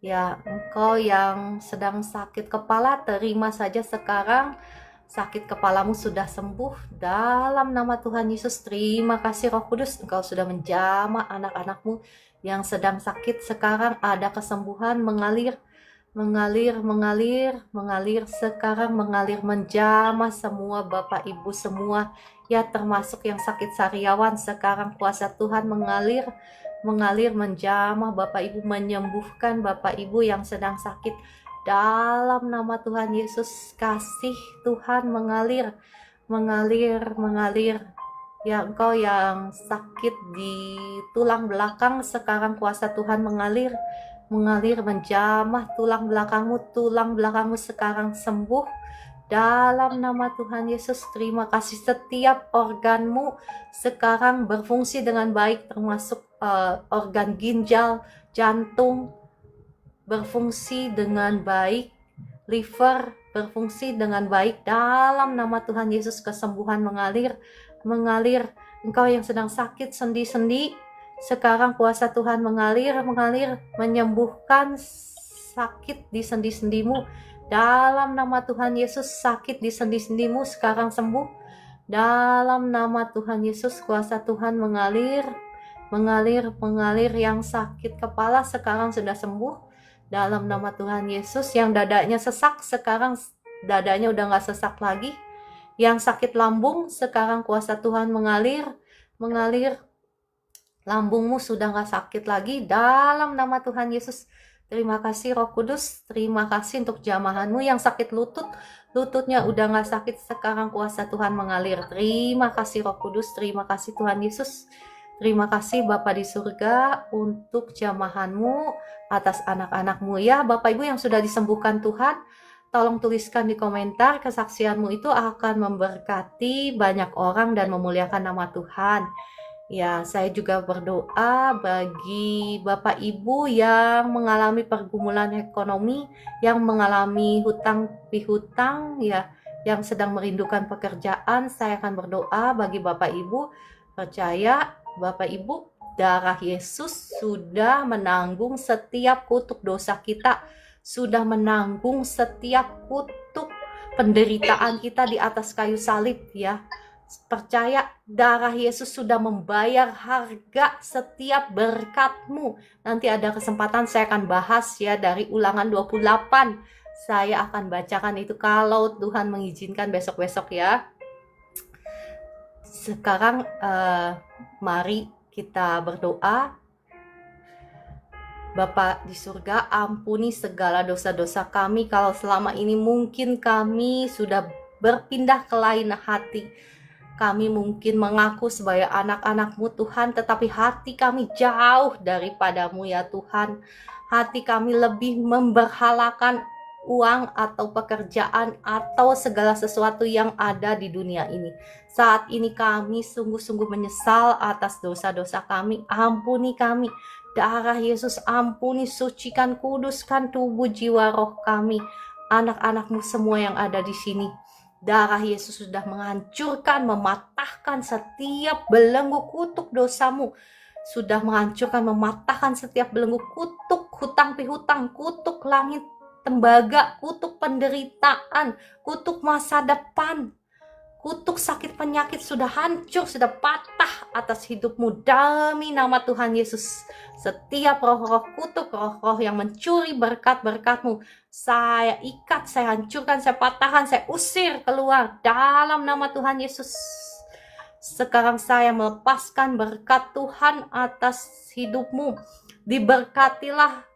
Ya, engkau yang sedang sakit kepala, terima saja sekarang sakit kepalamu sudah sembuh dalam nama Tuhan Yesus. Terima kasih Roh Kudus, Engkau sudah menjamah anak-anakmu yang sedang sakit. Sekarang ada kesembuhan mengalir sekarang, mengalir menjamah semua Bapak Ibu semua, ya termasuk yang sakit sariawan. Sekarang kuasa Tuhan mengalir menjamah Bapak Ibu, menyembuhkan Bapak Ibu yang sedang sakit dalam nama Tuhan Yesus. Kasih Tuhan mengalir ya, engkau yang sakit di tulang belakang, sekarang kuasa Tuhan mengalir menjamah tulang belakangmu sekarang sembuh dalam nama Tuhan Yesus. Terima kasih, setiap organmu sekarang berfungsi dengan baik, termasuk organ ginjal, jantung berfungsi dengan baik, liver berfungsi dengan baik dalam nama Tuhan Yesus. Kesembuhan mengalir. Engkau yang sedang sakit sendi-sendi, sekarang kuasa Tuhan mengalir menyembuhkan sakit di sendi-sendimu dalam nama Tuhan Yesus. Sakit di sendi-sendimu sekarang sembuh dalam nama Tuhan Yesus. Kuasa Tuhan mengalir. Yang sakit kepala sekarang sudah sembuh dalam nama Tuhan Yesus. Yang dadanya sesak sekarang dadanya udah gak sesak lagi. Yang sakit lambung sekarang kuasa Tuhan mengalir. Lambungmu sudah gak sakit lagi dalam nama Tuhan Yesus. Terima kasih Roh Kudus, terima kasih untuk jamahanmu yang sakit lututnya udah gak sakit, sekarang kuasa Tuhan mengalir. Terima kasih Roh Kudus, terima kasih Tuhan Yesus. Terima kasih Bapa di surga untuk jamahanmu atas anak-anakmu, ya Bapak Ibu yang sudah disembuhkan Tuhan. Tolong tuliskan di komentar, kesaksianmu itu akan memberkati banyak orang dan memuliakan nama Tuhan. Ya, saya juga berdoa bagi Bapak Ibu yang mengalami pergumulan ekonomi, yang mengalami hutang pihutang, ya, yang sedang merindukan pekerjaan. Saya akan berdoa bagi Bapak Ibu. Percaya Bapak Ibu, darah Yesus sudah menanggung setiap kutuk dosa kita, sudah menanggung setiap kutuk penderitaan kita di atas kayu salib, ya. Percaya darah Yesus sudah membayar harga setiap berkatmu. Nanti ada kesempatan saya akan bahas, ya, dari Ulangan 28. Saya akan bacakan itu kalau Tuhan mengizinkan besok-besok, ya. Sekarang mari kita berdoa. Bapa di surga, ampuni segala dosa-dosa kami kalau selama ini mungkin kami sudah berpindah ke lain hati. Kami mungkin mengaku sebagai anak-anak-Mu Tuhan, tetapi hati kami jauh daripadamu, ya Tuhan. Hati kami lebih memberhalakan uang atau pekerjaan atau segala sesuatu yang ada di dunia ini. Saat ini kami sungguh-sungguh menyesal atas dosa-dosa kami. Ampuni kami. Darah Yesus ampuni, sucikan, kuduskan tubuh, jiwa, roh kami. Anak-anak-Mu semua yang ada di sini. Darah Yesus sudah menghancurkan, mematahkan setiap belenggu kutuk dosamu. Sudah menghancurkan, mematahkan setiap belenggu kutuk hutang pihutang, kutuk langit tembaga, kutuk penderitaan, kutuk masa depan, kutuk sakit penyakit sudah hancur, sudah patah atas hidupmu demi nama Tuhan Yesus. Setiap roh-roh kutuk, roh-roh yang mencuri berkat-berkatmu, saya ikat, saya hancurkan, saya patahkan, saya usir keluar dalam nama Tuhan Yesus. Sekarang saya melepaskan berkat Tuhan atas hidupmu. Diberkatilah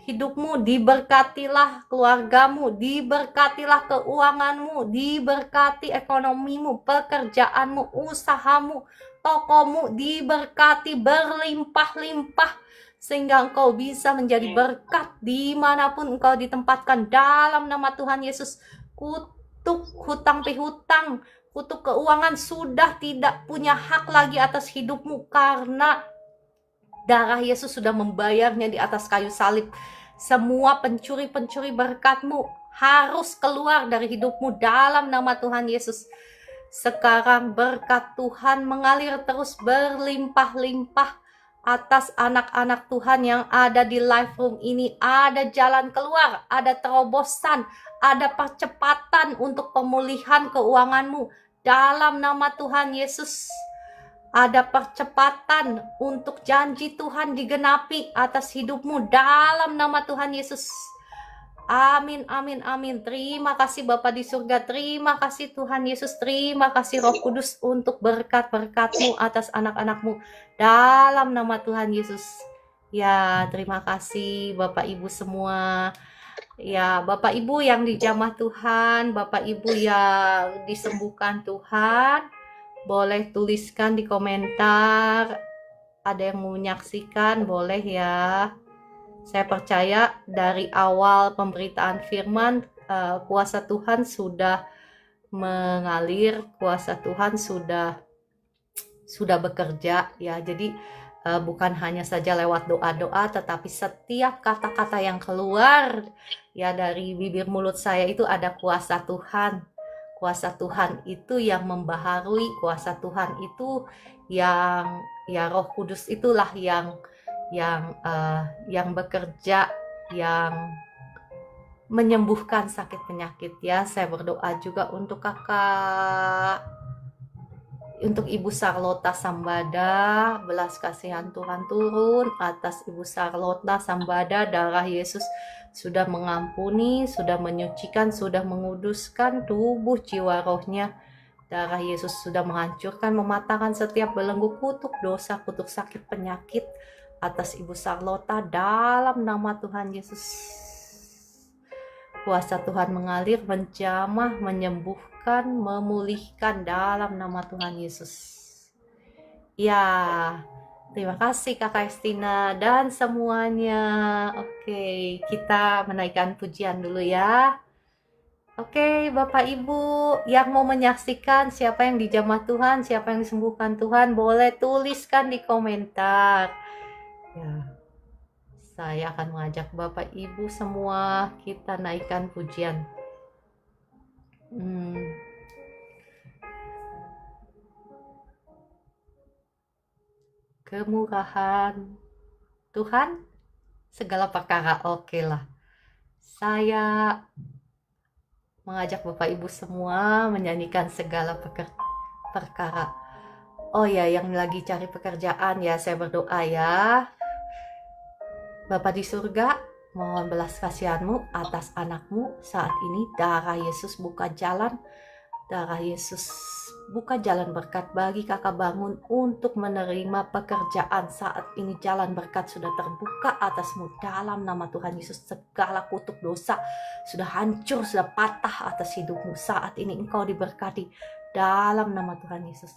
hidupmu, diberkatilah keluargamu, diberkatilah keuanganmu, diberkati ekonomimu, pekerjaanmu, usahamu, tokomu diberkati berlimpah-limpah, sehingga engkau bisa menjadi berkat dimanapun engkau ditempatkan dalam nama Tuhan Yesus. Kutuk hutang pihutang, kutuk keuangan sudah tidak punya hak lagi atas hidupmu, karena darah Yesus sudah membayarnya di atas kayu salib. Semua pencuri-pencuri berkatmu harus keluar dari hidupmu dalam nama Tuhan Yesus. Sekarang berkat Tuhan mengalir terus berlimpah-limpah atas anak-anak Tuhan yang ada di live room ini. Ada jalan keluar, ada terobosan, ada percepatan untuk pemulihan keuanganmu dalam nama Tuhan Yesus. Ada percepatan untuk janji Tuhan digenapi atas hidupmu dalam nama Tuhan Yesus. Amin, amin, amin. Terima kasih Bapa di surga. Terima kasih Tuhan Yesus. Terima kasih Roh Kudus untuk berkat-berkat-Mu atas anak-anak-Mu dalam nama Tuhan Yesus. Ya, terima kasih Bapak Ibu semua. Ya, Bapak Ibu yang dijamah Tuhan, Bapak Ibu yang disembuhkan Tuhan, boleh tuliskan di komentar. Ada yang mau menyaksikan, boleh ya. Saya percaya dari awal pemberitaan firman, kuasa Tuhan sudah mengalir, kuasa Tuhan sudah bekerja ya. Jadi bukan hanya saja lewat doa-doa, tetapi setiap kata-kata yang keluar ya dari bibir mulut saya itu ada kuasa Tuhan. Kuasa Tuhan itu yang membaharui, kuasa Tuhan itu yang ya Roh Kudus itulah yang bekerja, yang menyembuhkan sakit penyakit ya. Saya berdoa juga untuk kakak, untuk Ibu Sarlota Sambada, belas kasihan Tuhan turun atas Ibu Sarlota Sambada. Darah Yesus sudah mengampuni, sudah menyucikan, sudah menguduskan tubuh jiwa rohnya. Darah Yesus sudah menghancurkan, mematahkan setiap belenggu, kutuk dosa, kutuk sakit penyakit atas Ibu Sarlota dalam nama Tuhan Yesus. Kuasa Tuhan mengalir, menjamah, menyembuhkan, memulihkan dalam nama Tuhan Yesus. Ya, terima kasih Kakak Estina dan semuanya. Oke, kita menaikkan pujian dulu ya. Oke, Bapak Ibu yang mau menyaksikan siapa yang dijamah Tuhan, siapa yang disembuhkan Tuhan, boleh tuliskan di komentar. Ya, saya akan mengajak Bapak Ibu semua kita naikkan pujian. Kemurahan Tuhan segala perkara. Oke lah, saya mengajak Bapak Ibu semua menyanyikan segala perkara. Oh ya, yang lagi cari pekerjaan ya, saya berdoa ya. Bapa di surga, mohon belas kasihan-Mu atas anakmu saat ini. Darah Yesus buka jalan. Darah Yesus buka jalan berkat bagi kakak bangun untuk menerima pekerjaan. Saat ini jalan berkat sudah terbuka atasmu dalam nama Tuhan Yesus. Segala kutuk dosa sudah hancur, sudah patah atas hidupmu. Saat ini engkau diberkati dalam nama Tuhan Yesus.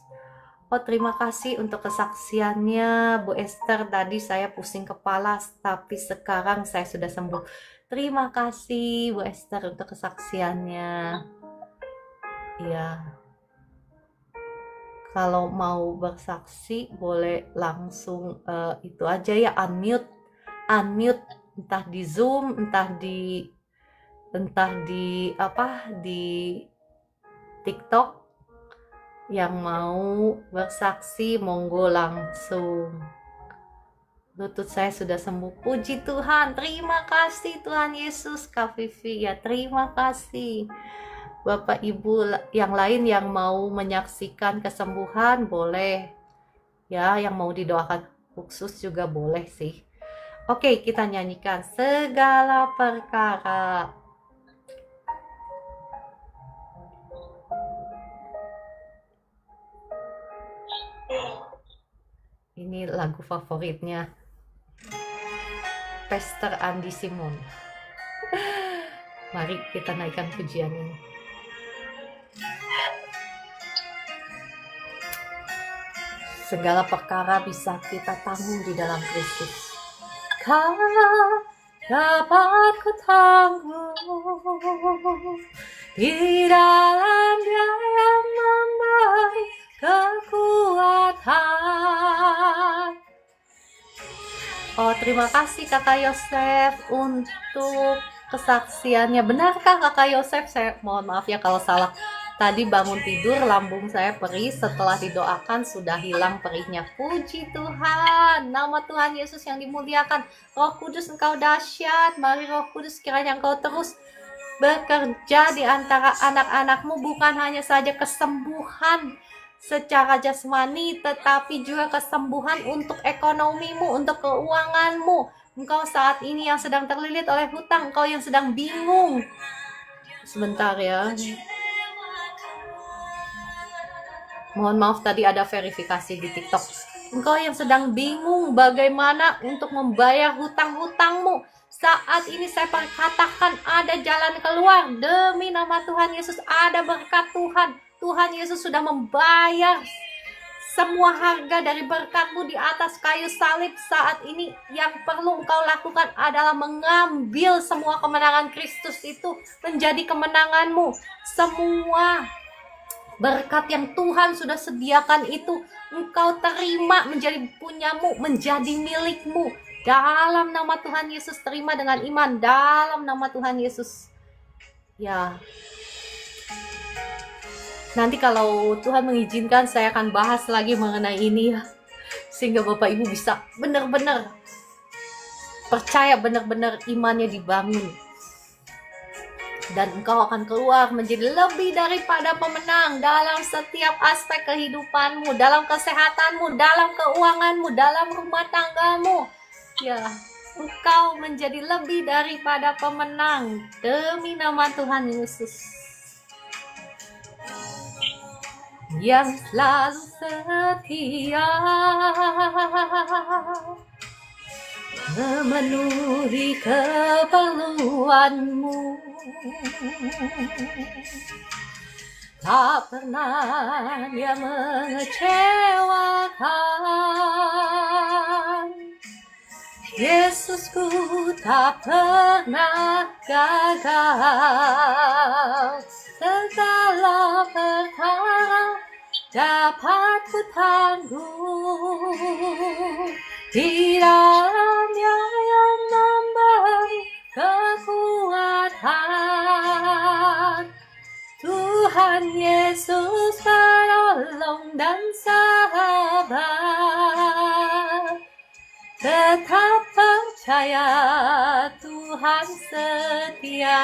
Oh, terima kasih untuk kesaksiannya Bu Esther. Tadi saya pusing kepala, tapi sekarang saya sudah sembuh. Terima kasih Bu Esther untuk kesaksiannya. Ya, kalau mau bersaksi boleh langsung itu aja ya, unmute entah di Zoom, entah di TikTok. Yang mau bersaksi monggo langsung. Lutut saya sudah sembuh, puji Tuhan. Terima kasih Tuhan Yesus. Kak Vivi ya, terima kasih. Bapak Ibu yang lain yang mau menyaksikan kesembuhan boleh ya, yang mau didoakan khusus juga boleh sih. Oke, kita nyanyikan segala perkara. Ini lagu favoritnya Pastor Andi Simon. Mari kita naikkan pujian ini. Segala perkara bisa kita tanggung di dalam Kristus. Kau dapat ku tanggung di dalam Dia yang memberi kekuatan. Oh, terima kasih Kakak Yosef untuk kesaksiannya. Benarkah Kakak Yosef? Saya mohon maaf ya kalau salah. Tadi bangun tidur lambung saya perih, setelah didoakan sudah hilang perihnya. Puji Tuhan, nama Tuhan Yesus yang dimuliakan. Roh Kudus, Engkau dahsyat. Mari Roh Kudus, kiranya Engkau terus bekerja di antara anak-anakmu, bukan hanya saja kesembuhan secara jasmani, tetapi juga kesembuhan untuk ekonomimu, untuk keuanganmu. Engkau saat ini yang sedang terlilit oleh hutang, engkau yang sedang bingung. Sebentar ya. Mohon maaf, tadi ada verifikasi di TikTok. Engkau yang sedang bingung bagaimana untuk membayar hutang-hutangmu. Saat ini saya katakan ada jalan keluar. Demi nama Tuhan Yesus ada berkat Tuhan. Tuhan Yesus sudah membayar semua harga dari berkatmu di atas kayu salib. Saat ini yang perlu engkau lakukan adalah mengambil semua kemenangan Kristus itu menjadi kemenanganmu. Semua berkat yang Tuhan sudah sediakan itu engkau terima menjadi punyamu, menjadi milikmu. Dalam nama Tuhan Yesus, terima dengan iman. Dalam nama Tuhan Yesus. Ya. Nanti kalau Tuhan mengizinkan saya akan bahas lagi mengenai ini ya. Sehingga Bapak Ibu bisa benar-benar percaya, benar-benar imannya dibangun. Dan engkau akan keluar menjadi lebih daripada pemenang dalam setiap aspek kehidupanmu, dalam kesehatanmu, dalam keuanganmu, dalam rumah tanggamu. Ya, engkau menjadi lebih daripada pemenang demi nama Tuhan Yesus. Yang selalu setia memenuhi keperluanmu, tak pernah Dia mengecewakan. Yesusku tak pernah gagal. Segala perkara dapat ku tanggung di dalam Dia yang memberi kekuatan. Tuhan Yesus penolong dan sahabat. Tetap percaya Tuhan setia.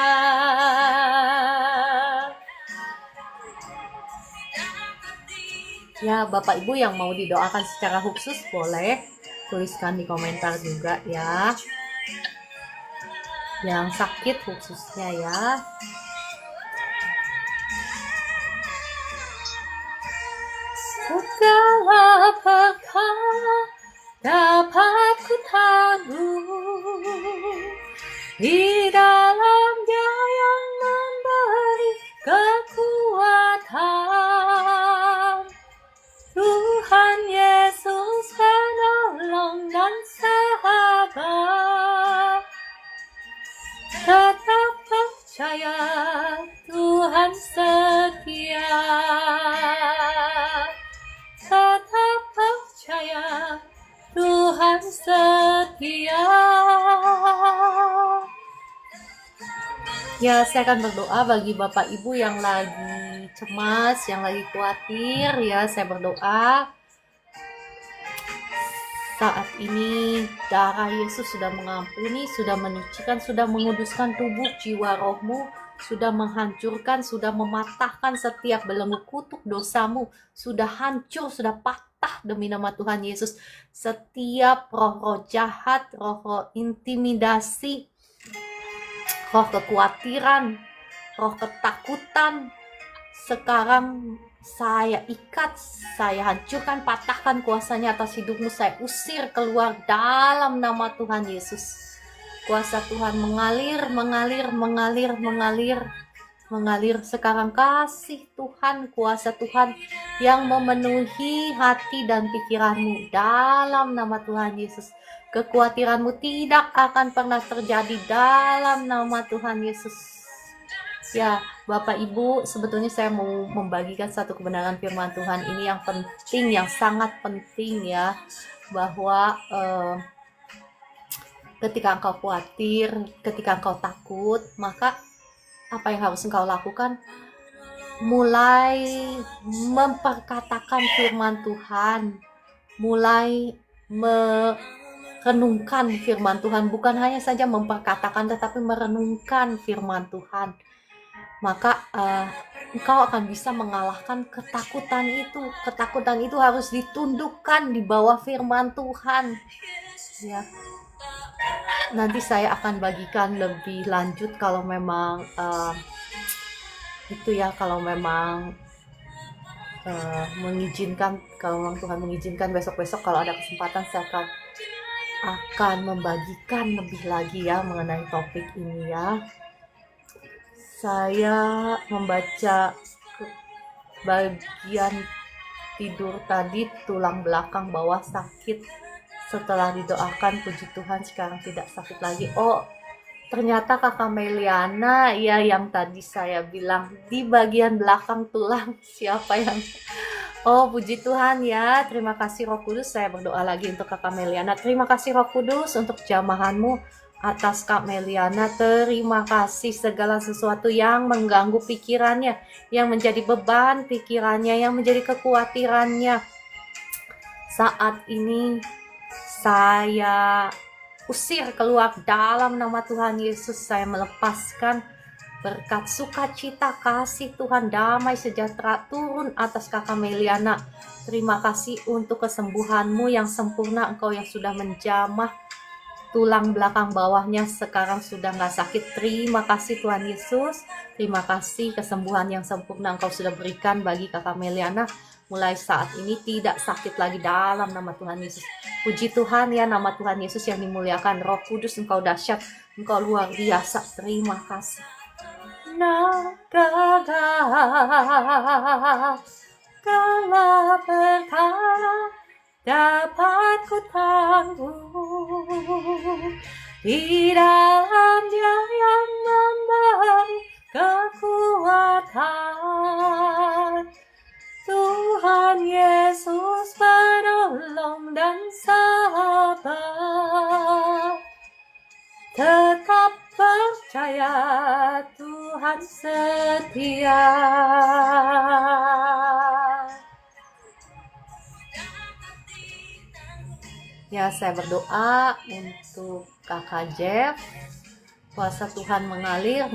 Ya, Bapak Ibu yang mau didoakan secara khusus boleh tuliskan di komentar juga ya. Yang sakit khususnya ya. Segala perkara dapat ku tanggung di dalam Dia yang memberi kekuatan. Tuhan Yesus penolong dan sahabat. Tetap percaya Tuhan setia. Tetap percaya Tuhan setia. Ya, saya akan berdoa bagi Bapak Ibu yang lagi cemas, yang lagi khawatir ya. Saya berdoa saat ini darah Yesus sudah mengampuni, sudah menyucikan, sudah menguduskan tubuh, jiwa, rohmu, sudah menghancurkan, sudah mematahkan setiap belenggu kutuk dosamu, sudah hancur, sudah patah demi nama Tuhan Yesus. Setiap roh-roh jahat, roh-roh intimidasi, roh kekhawatiran, roh ketakutan, sekarang saya ikat, saya hancurkan, patahkan kuasanya atas hidupmu, saya usir keluar dalam nama Tuhan Yesus. Kuasa Tuhan mengalir, mengalir, mengalir, mengalir mengalir sekarang. Kasih Tuhan, kuasa Tuhan yang memenuhi hati dan pikiranmu dalam nama Tuhan Yesus. Kekhawatiranmu tidak akan pernah terjadi dalam nama Tuhan Yesus. Ya, Bapak Ibu, sebetulnya saya mau membagikan satu kebenaran firman Tuhan ini yang penting, yang sangat penting ya, bahwa ketika engkau khawatir, ketika engkau takut, maka apa yang harus engkau lakukan? Mulai memperkatakan firman Tuhan, mulai merenungkan firman Tuhan, bukan hanya saja memperkatakan tetapi merenungkan firman Tuhan. Maka engkau akan bisa mengalahkan ketakutan itu. Ketakutan itu harus ditundukkan di bawah firman Tuhan. Ya. Nanti saya akan bagikan lebih lanjut kalau memang itu ya, kalau memang mengizinkan, kalau memang Tuhan mengizinkan, besok-besok kalau ada kesempatan saya akan membagikan lebih lagi ya mengenai topik ini ya. Saya membaca bagian tidur tadi, tulang belakang bawah sakit. Setelah didoakan, puji Tuhan sekarang tidak sakit lagi. Oh, ternyata Kakak Meliana ya yang tadi saya bilang di bagian belakang tulang. Siapa yang... Oh, puji Tuhan ya. Terima kasih Roh Kudus. Saya berdoa lagi untuk Kakak Meliana. Terima kasih Roh Kudus untuk jamahanmu atas Kak Meliana. Terima kasih segala sesuatu yang mengganggu pikirannya, yang menjadi beban pikirannya, yang menjadi kekhawatirannya. Saat ini saya usir keluar dalam nama Tuhan Yesus. Saya melepaskan berkat sukacita, kasih Tuhan, damai sejahtera turun atas Kakak Meliana. Terima kasih untuk kesembuhanmu yang sempurna. Engkau yang sudah menjamah tulang belakang bawahnya sekarang sudah nggak sakit. Terima kasih Tuhan Yesus. Terima kasih kesembuhan yang sempurna Engkau sudah berikan bagi Kakak Meliana. Mulai saat ini tidak sakit lagi dalam nama Tuhan Yesus. Puji Tuhan ya, nama Tuhan Yesus yang dimuliakan. Roh Kudus, Engkau dahsyat, Engkau luar biasa. Terima kasih. Naga segala perkara dapat ku tanggung di dalam-Nya yang memberi kekuatan. Tuhan Yesus penolong dan sahabat. Tetap percaya Tuhan setia. Ya, saya berdoa untuk Kakak Jeff. Kuasa Tuhan mengalir.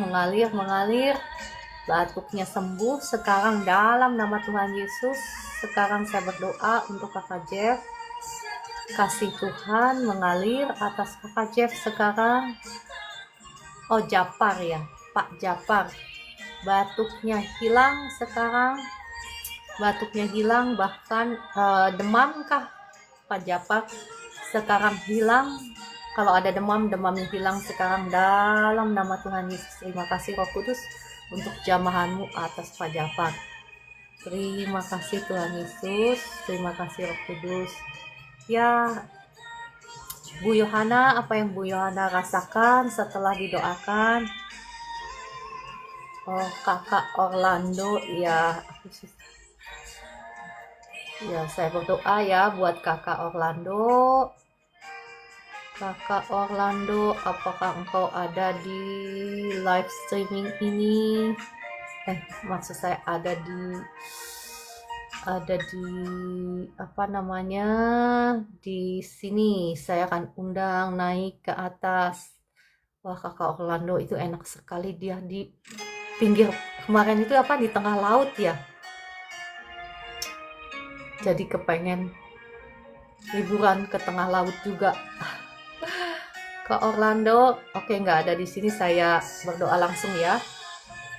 Batuknya sembuh sekarang dalam nama Tuhan Yesus. Sekarang saya berdoa untuk Kakak Jeff. Kasih Tuhan mengalir atas Kakak Jeff sekarang. Oh, Japar ya, Pak Japar. Batuknya hilang sekarang. Batuknya hilang, bahkan demamkah Pak Japar? Sekarang hilang. Kalau ada demamnya hilang sekarang dalam nama Tuhan Yesus. Terima kasih Roh Kudus untuk jamahanmu atas Pak Japar. Terima kasih Tuhan Yesus. Terima kasih Roh Kudus. Ya, Bu Yohana, apa yang Bu Yohana rasakan setelah didoakan? Oh, Kakak Orlando, ya. Ya, saya berdoa ya buat Kakak Orlando. Kakak Orlando, apakah engkau ada di live streaming ini? Maksud saya ada di apa namanya, di sini. Saya akan undang naik ke atas. Wah, Kakak Orlando itu enak sekali, dia di pinggir kemarin itu apa, di tengah laut ya. Jadi kepengen liburan ke tengah laut juga. Kak Orlando, oke, nggak ada di sini. Saya berdoa langsung ya.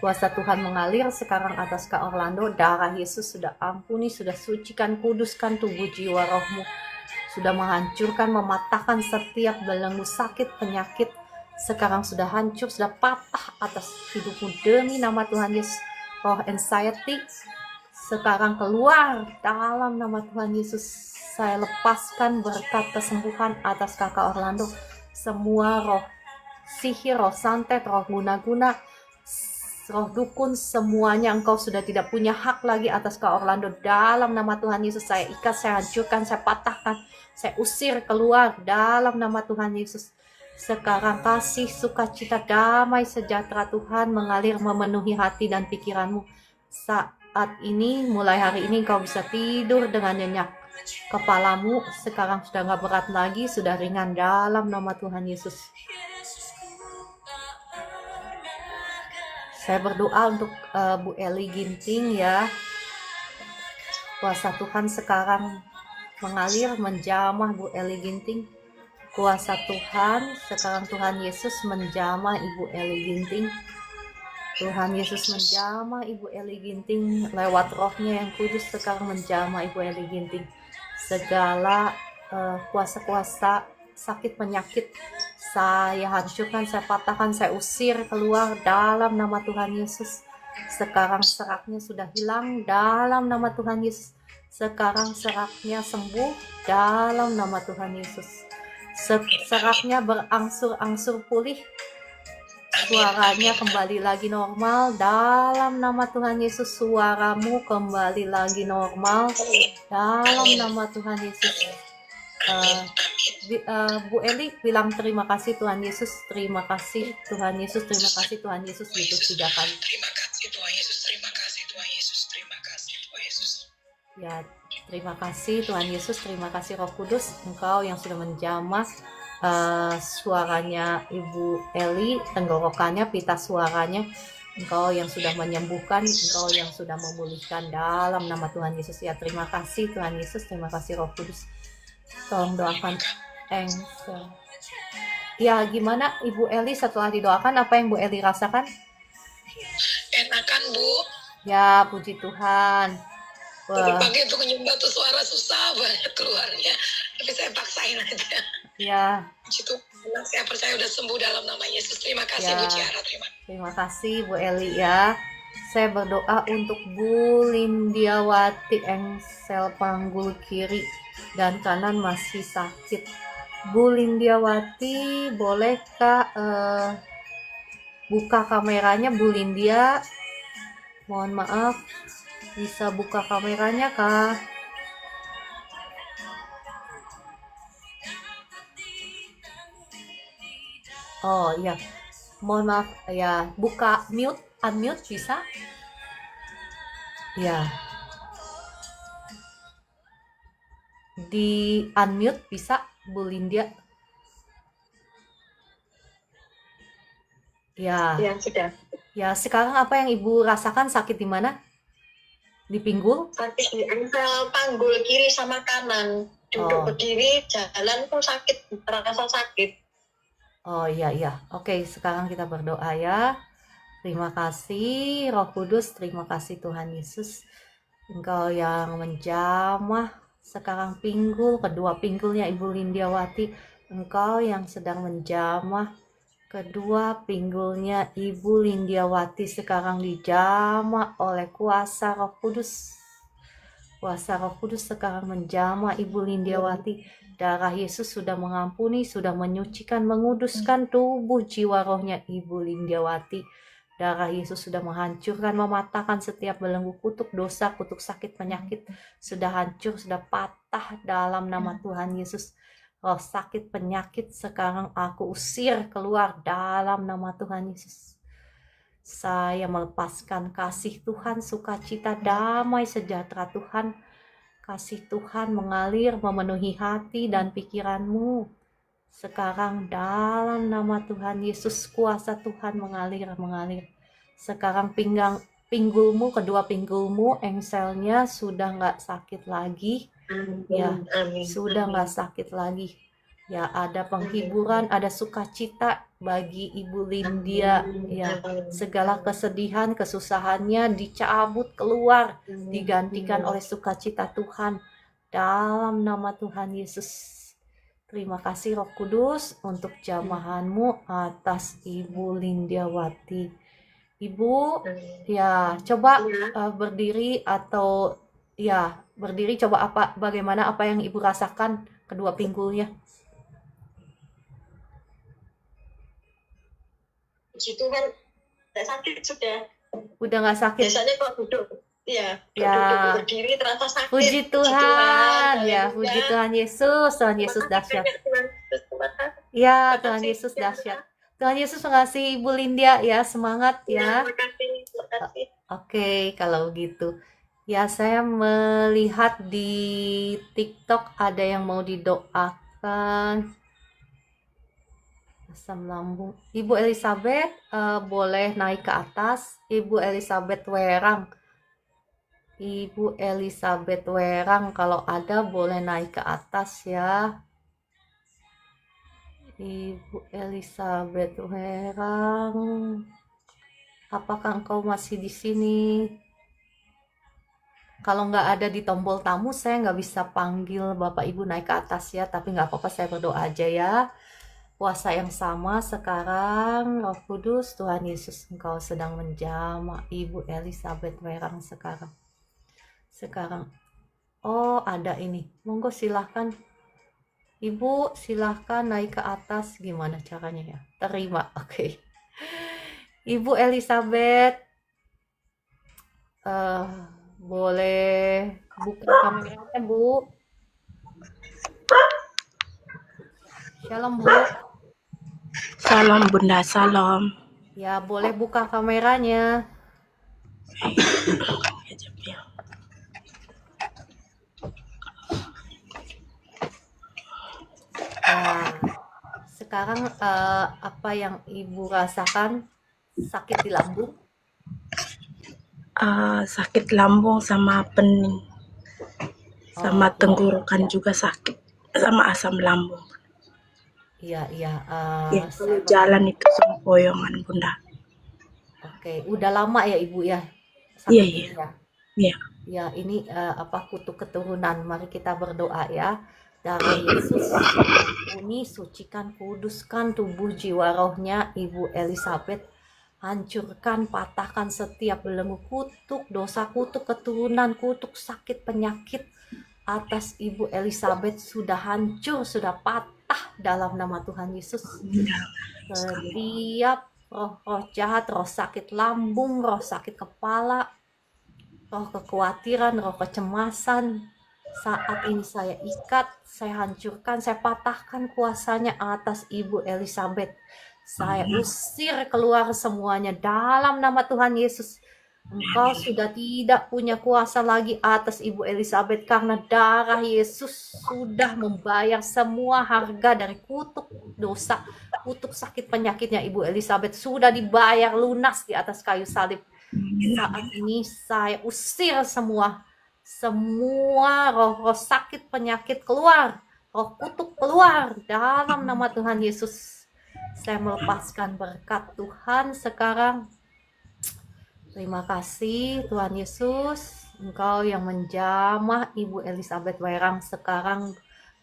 Kuasa Tuhan mengalir sekarang atas Kak Orlando. Darah Yesus sudah ampuni, sudah sucikan, kuduskan tubuh jiwa rohmu. Sudah menghancurkan, mematahkan setiap belenggu sakit, penyakit sekarang sudah hancur, sudah patah atas hidupmu demi nama Tuhan Yesus. Roh anxiety sekarang keluar dalam nama Tuhan Yesus. Saya lepaskan berkat kesembuhan atas kakak Orlando. Semua roh sihir, roh santet, roh guna-guna, roh dukun, semuanya engkau sudah tidak punya hak lagi atas Kak Orlando. Dalam nama Tuhan Yesus saya ikat, saya hancurkan, saya patahkan, saya usir keluar dalam nama Tuhan Yesus. Sekarang kasih, sukacita, damai, sejahtera Tuhan mengalir memenuhi hati dan pikiranmu. Saat ini, mulai hari ini engkau bisa tidur dengan nyenyak. Kepalamu sekarang sudah gak berat lagi, sudah ringan dalam nama Tuhan Yesus. Saya berdoa untuk Bu Eli Ginting ya. Kuasa Tuhan sekarang mengalir, menjamah Bu Eli Ginting. Kuasa Tuhan sekarang, Tuhan Yesus menjamah Ibu Eli Ginting. Tuhan Yesus menjamah Ibu Eli Ginting lewat rohnya yang kudus, sekarang menjamah Ibu Eli Ginting. Segala kuasa-kuasa sakit penyakit saya hancurkan, saya patahkan, saya usir keluar dalam nama Tuhan Yesus. Sekarang seraknya sudah hilang dalam nama Tuhan Yesus. Sekarang seraknya sembuh dalam nama Tuhan Yesus. Seraknya berangsur-angsur pulih. Suaranya kembali lagi normal dalam nama Tuhan Yesus. Suaramu kembali lagi normal dalam nama Tuhan Yesus. Bu Eli bilang terima kasih Tuhan Yesus, terima kasih Tuhan Yesus, terima kasih Tuhan Yesus gitu 3 kali. Terima kasih Tuhan Yesus, terima kasih Tuhan Yesus, terima kasih Tuhan Yesus. Ya, terima kasih Tuhan Yesus, terima kasih Roh Kudus, Engkau yang sudah menjamah suaranya Ibu Eli, tenggorokannya, pita suaranya. Engkau yang sudah menyembuhkan, Engkau yang sudah memulihkan dalam nama Tuhan Yesus. Ya, terima kasih Tuhan Yesus, terima kasih Roh Kudus. Tolong doakan Engsel. Ya, gimana Ibu Eli setelah didoakan, apa yang Bu Eli rasakan? Enakan Bu. Ya, puji Tuhan. Wah. Pagi untuk nyembah tuh suara susah banget keluarnya, tapi saya paksain aja. Ya. Itu saya percaya udah sembuh dalam nama Yesus. Terima kasih ya. Bu Ciara, terima kasih Bu Eli ya. Saya berdoa untuk Bu Lindiawati, engsel panggul kiri dan kanan masih sakit. Bu Lindiawati, bolehkah buka kameranya Bu Lindia? Mohon maaf, bisa buka kameranya kah? Oh iya, mohon maaf ya, buka mute, unmute bisa? Ya, di unmute bisa Bu Lindia? Ya. Ya, sudah. Ya, sekarang apa yang Ibu rasakan, sakit di mana? Di pinggul? Sakit di ankle panggul kiri sama kanan. Duduk berdiri, jalan pun sakit, terasa sakit. Oh iya. Oke, sekarang kita berdoa ya. Terima kasih Roh Kudus, terima kasih Tuhan Yesus. Engkau yang menjamah sekarang pinggul, kedua pinggulnya Ibu Lindiawati. Engkau yang sedang menjamah kedua pinggulnya Ibu Lindiawati, sekarang dijamah oleh kuasa Roh Kudus. Kuasa Roh Kudus sekarang menjamah Ibu Lindiawati. Darah Yesus sudah mengampuni, sudah menyucikan, menguduskan tubuh jiwa rohnya Ibu Lindiawati. Darah Yesus sudah menghancurkan, mematahkan setiap belenggu kutuk dosa, kutuk sakit, penyakit. Sudah hancur, sudah patah dalam nama Tuhan Yesus. Roh sakit, penyakit sekarang aku usir keluar dalam nama Tuhan Yesus. Saya melepaskan kasih Tuhan, sukacita, damai, sejahtera Tuhan. Kasih Tuhan mengalir, memenuhi hati dan pikiranmu. Sekarang dalam nama Tuhan Yesus, kuasa Tuhan mengalir. Sekarang pinggulmu, kedua pinggulmu, engselnya sudah nggak sakit lagi. Ya, sudah nggak sakit lagi. Ya, ada penghiburan, ada sukacita bagi Ibu Lindia. Ya, segala kesedihan, kesusahannya dicabut keluar, digantikan oleh sukacita Tuhan dalam nama Tuhan Yesus. Terima kasih Roh Kudus untuk jamahanmu atas Ibu Lindiawati. Ibu, ya coba berdiri atau ya berdiri, coba bagaimana apa yang Ibu rasakan kedua pinggulnya. Puji Tuhan, tidak sakit sudah. Udah nggak sakit? Biasanya kalau duduk, ya, ya. Duduk berdiri terasa sakit. Puji Tuhan, ya, puji Tuhan Yesus, Tuhan Yesus dahsyat. Ya, Tuhan Yesus dahsyat. Tuhan Yesus mengasih Ibu Lindia ya, semangat ya. Terima kasih. Oke, kalau gitu. Ya, saya melihat di TikTok ada yang mau didoakan. Asam lambung. Ibu Elizabeth boleh naik ke atas. Ibu Elizabeth Werang. Ibu Elizabeth Werang kalau ada boleh naik ke atas ya. Ibu Elizabeth Werang, apakah engkau masih di sini? Kalau nggak ada di tombol tamu, saya nggak bisa panggil Bapak Ibu naik ke atas ya, tapi nggak apa-apa, saya berdoa aja ya. Puasa yang sama sekarang, Roh Kudus, Tuhan Yesus, engkau sedang menjamah Ibu Elizabeth Werang sekarang. Oh, ada ini. Monggo silahkan. Ibu silahkan naik ke atas, gimana caranya ya? Terima, oke. Ibu Elizabeth, boleh buka kameranya Bu? Shalom Bu. Salam Bunda, salam. Ya, boleh buka kameranya. Ya, sekarang apa yang Ibu rasakan? Sakit di lambung? Sakit lambung sama pening, sama tenggorokan juga sakit, sama asam lambung. Iya. Ya, kalau jalan itu sempoyongan Bunda. Oke, udah lama ya Ibu ya? Iya. Ya, ini kutuk keturunan. Mari kita berdoa ya. Darah Yesus ampuni, sucikan, kuduskan tubuh jiwa rohnya Ibu Elizabeth. Hancurkan, patahkan setiap belenggu kutuk, dosa kutuk keturunan, kutuk sakit penyakit atas Ibu Elizabeth sudah hancur, sudah patah dalam nama Tuhan Yesus. Setiap roh jahat, roh sakit lambung, roh sakit kepala, roh kekhawatiran, roh kecemasan, saat ini saya ikat, saya hancurkan, saya patahkan kuasanya atas Ibu Elizabeth. Saya usir keluar semuanya dalam nama Tuhan Yesus. Engkau sudah tidak punya kuasa lagi atas Ibu Elizabeth karena darah Yesus sudah membayar semua harga dari kutuk dosa, kutuk sakit penyakitnya Ibu Elizabeth sudah dibayar lunas di atas kayu salib. Saat ini saya usir semua roh-roh sakit penyakit keluar, roh kutuk keluar dalam nama Tuhan Yesus. Saya melepaskan berkat Tuhan sekarang. Terima kasih Tuhan Yesus, Engkau yang menjamah Ibu Elizabeth Werang sekarang.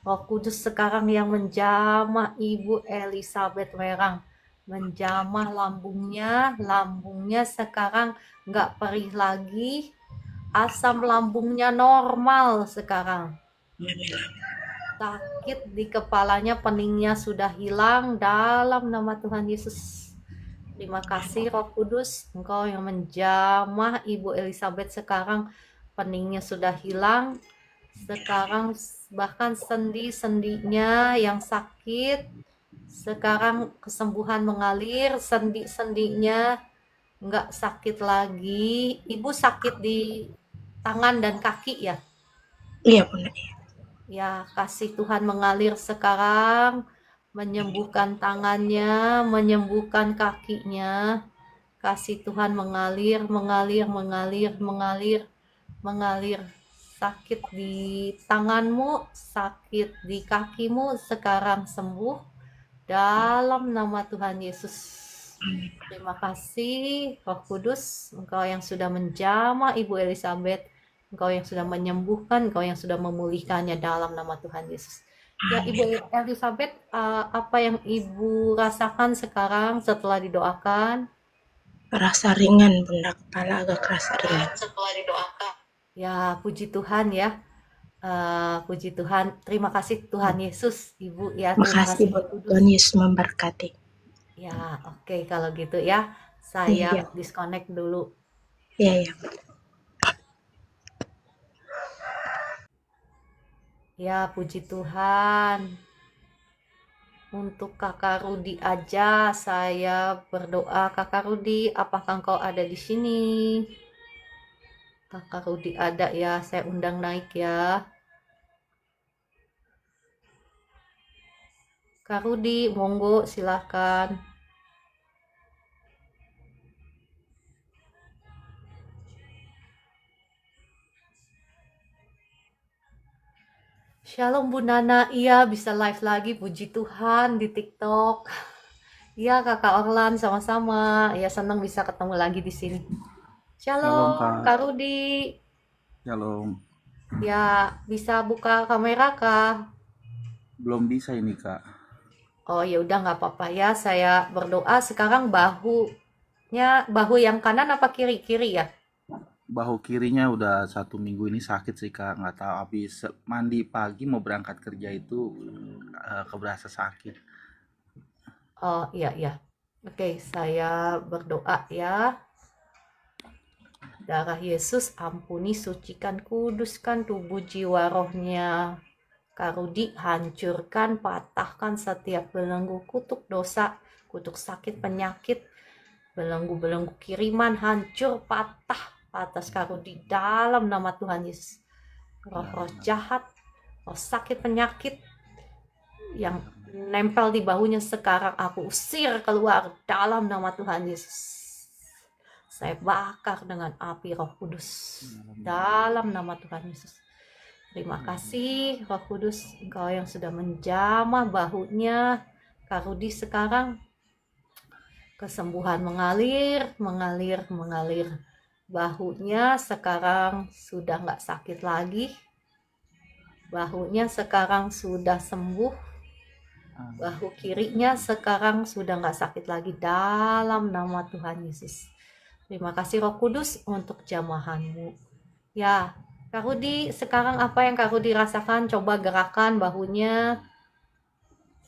Roh Kudus sekarang yang menjamah Ibu Elizabeth Werang, menjamah lambungnya sekarang nggak perih lagi. Asam lambungnya normal sekarang. Sakit di kepalanya, peningnya sudah hilang dalam nama Tuhan Yesus. Terima kasih Roh Kudus, Engkau yang menjamah Ibu Elizabeth sekarang, peningnya sudah hilang. Sekarang bahkan sendi-sendinya yang sakit, sekarang kesembuhan mengalir, sendi-sendinya nggak sakit lagi. Ibu sakit di tangan dan kaki ya? Iya Bunda. Ya, kasih Tuhan mengalir sekarang, menyembuhkan tangannya, menyembuhkan kakinya. Kasih Tuhan mengalir. Sakit di tanganmu, sakit di kakimu sekarang sembuh dalam nama Tuhan Yesus. Terima kasih Roh Kudus, Engkau yang sudah menjamah Ibu Elizabeth, Engkau yang sudah menyembuhkan, Engkau yang sudah memulihkannya dalam nama Tuhan Yesus. Ya, Ibu Elizabeth, apa yang Ibu rasakan sekarang setelah didoakan? Rasa ringan, Bunda, kepala agak kerasa ringan. Setelah didoakan. Ya, puji Tuhan ya. Puji Tuhan. Terima kasih Tuhan Yesus, Ibu ya. Terima Makasih kasih Roh buat Kudus. Tuhan Yesus memberkati. Ya, oke kalau gitu ya. Saya Iya, disconnect dulu. iya, iya. Ya, puji Tuhan. Untuk Kakak Rudi aja saya berdoa. Kakak Rudi, apakah engkau ada di sini? Kakak Rudi ada ya, saya undang naik ya. Kak Rudi, monggo silahkan. Shalom Bu Nana, iya bisa live lagi, puji Tuhan di TikTok. Iya Kakak Orlan sama-sama, ya senang bisa ketemu lagi di sini. Shalom Shalom Kak, Kak Rudi, shalom. ya bisa buka kamera Kak? Belum bisa ini Kak. Oh ya udah nggak apa-apa ya, saya berdoa sekarang bahu yang kanan apa kiri ya? Bahu kirinya udah 1 minggu ini sakit sih Kak. Nggak tahu habis mandi pagi mau berangkat kerja itu keberasa sakit. Oh iya. Oke, saya berdoa ya. Darah Yesus ampuni, sucikan, kuduskan tubuh jiwa rohnya. Kak Rudi, hancurkan, patahkan setiap belenggu kutuk dosa, kutuk sakit, penyakit, belenggu-belenggu kiriman, hancur, patah atas Kak Rudi dalam nama Tuhan Yesus. Roh-roh jahat, roh sakit, penyakit yang nempel di bahunya sekarang aku usir keluar dalam nama Tuhan Yesus. Saya bakar dengan api Roh Kudus dalam nama Tuhan Yesus. Terima kasih Roh Kudus, Engkau yang sudah menjamah bahunya Kak Rudi sekarang. Kesembuhan mengalir. Bahunya sekarang sudah nggak sakit lagi. Bahunya sekarang sudah sembuh. Bahu kirinya sekarang sudah nggak sakit lagi dalam nama Tuhan Yesus. Terima kasih Roh Kudus untuk jamahanmu. Ya, Kak Rudi, sekarang apa yang Kak Rudi rasakan? Coba gerakan bahunya.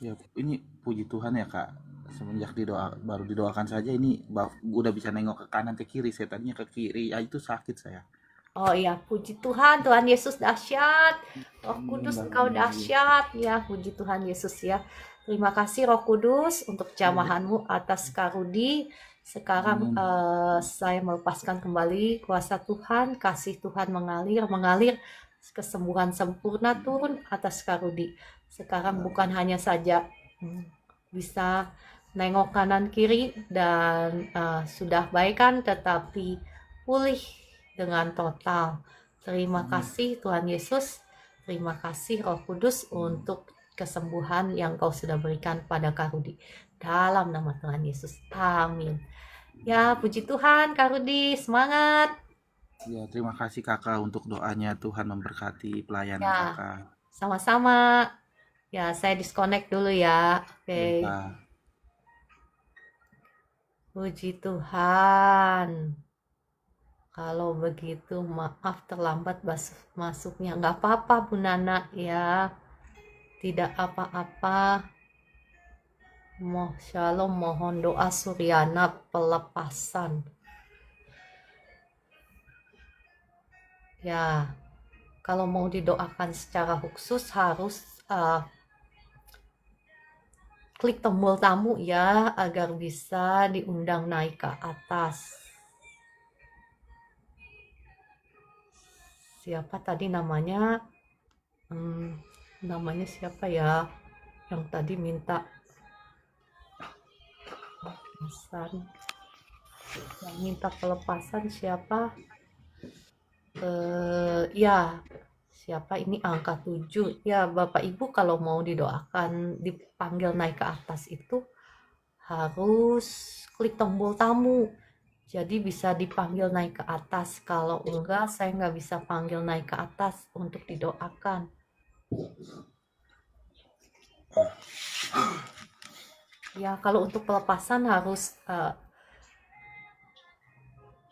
Ya ini puji Tuhan ya Kak. Semenjak baru didoakan saja ini udah bisa nengok ke kanan ke kiri. Saya tadinya ke kiri, ya itu sakit saya. Oh iya, puji Tuhan, Tuhan Yesus dahsyat. Roh Kudus Engkau dahsyat. Ya, puji Tuhan Yesus ya. Terima kasih Roh Kudus untuk jamahanmu atas Kak Rudi. Sekarang saya melepaskan kembali kuasa Tuhan, kasih Tuhan mengalir, kesembuhan sempurna turun atas Kak Rudi. Sekarang bukan hanya saja bisa nengok kanan kiri dan sudah baik kan, tetapi pulih dengan total. Terima kasih Tuhan Yesus, terima kasih Roh Kudus untuk kesembuhan yang Kau sudah berikan pada Kak Rudi. Dalam nama Tuhan Yesus, amin. Ya, puji Tuhan Kak Rudi, semangat. Ya, terima kasih Kakak untuk doanya. Tuhan memberkati pelayanan Ya, Kakak. sama-sama. Ya, saya disconnect dulu ya. Oke. Ya, Puji Tuhan. Kalau begitu maaf terlambat masuknya. Nggak apa-apa Bu Nana ya. Tidak apa-apa. Shalom, mohon doa Suryana pelepasan. Ya, kalau mau didoakan secara khusus harus klik tombol tamu ya, agar bisa diundang naik ke atas. Siapa tadi namanya? Namanya siapa ya? Yang tadi minta pelepasan. Yang minta pelepasan siapa? Ya, siapa ini angka 7. Ya, Bapak Ibu kalau mau didoakan, dipanggil naik ke atas itu harus klik tombol tamu. Jadi bisa dipanggil naik ke atas. Kalau enggak, saya nggak bisa panggil naik ke atas untuk didoakan. Ya, kalau untuk pelepasan harus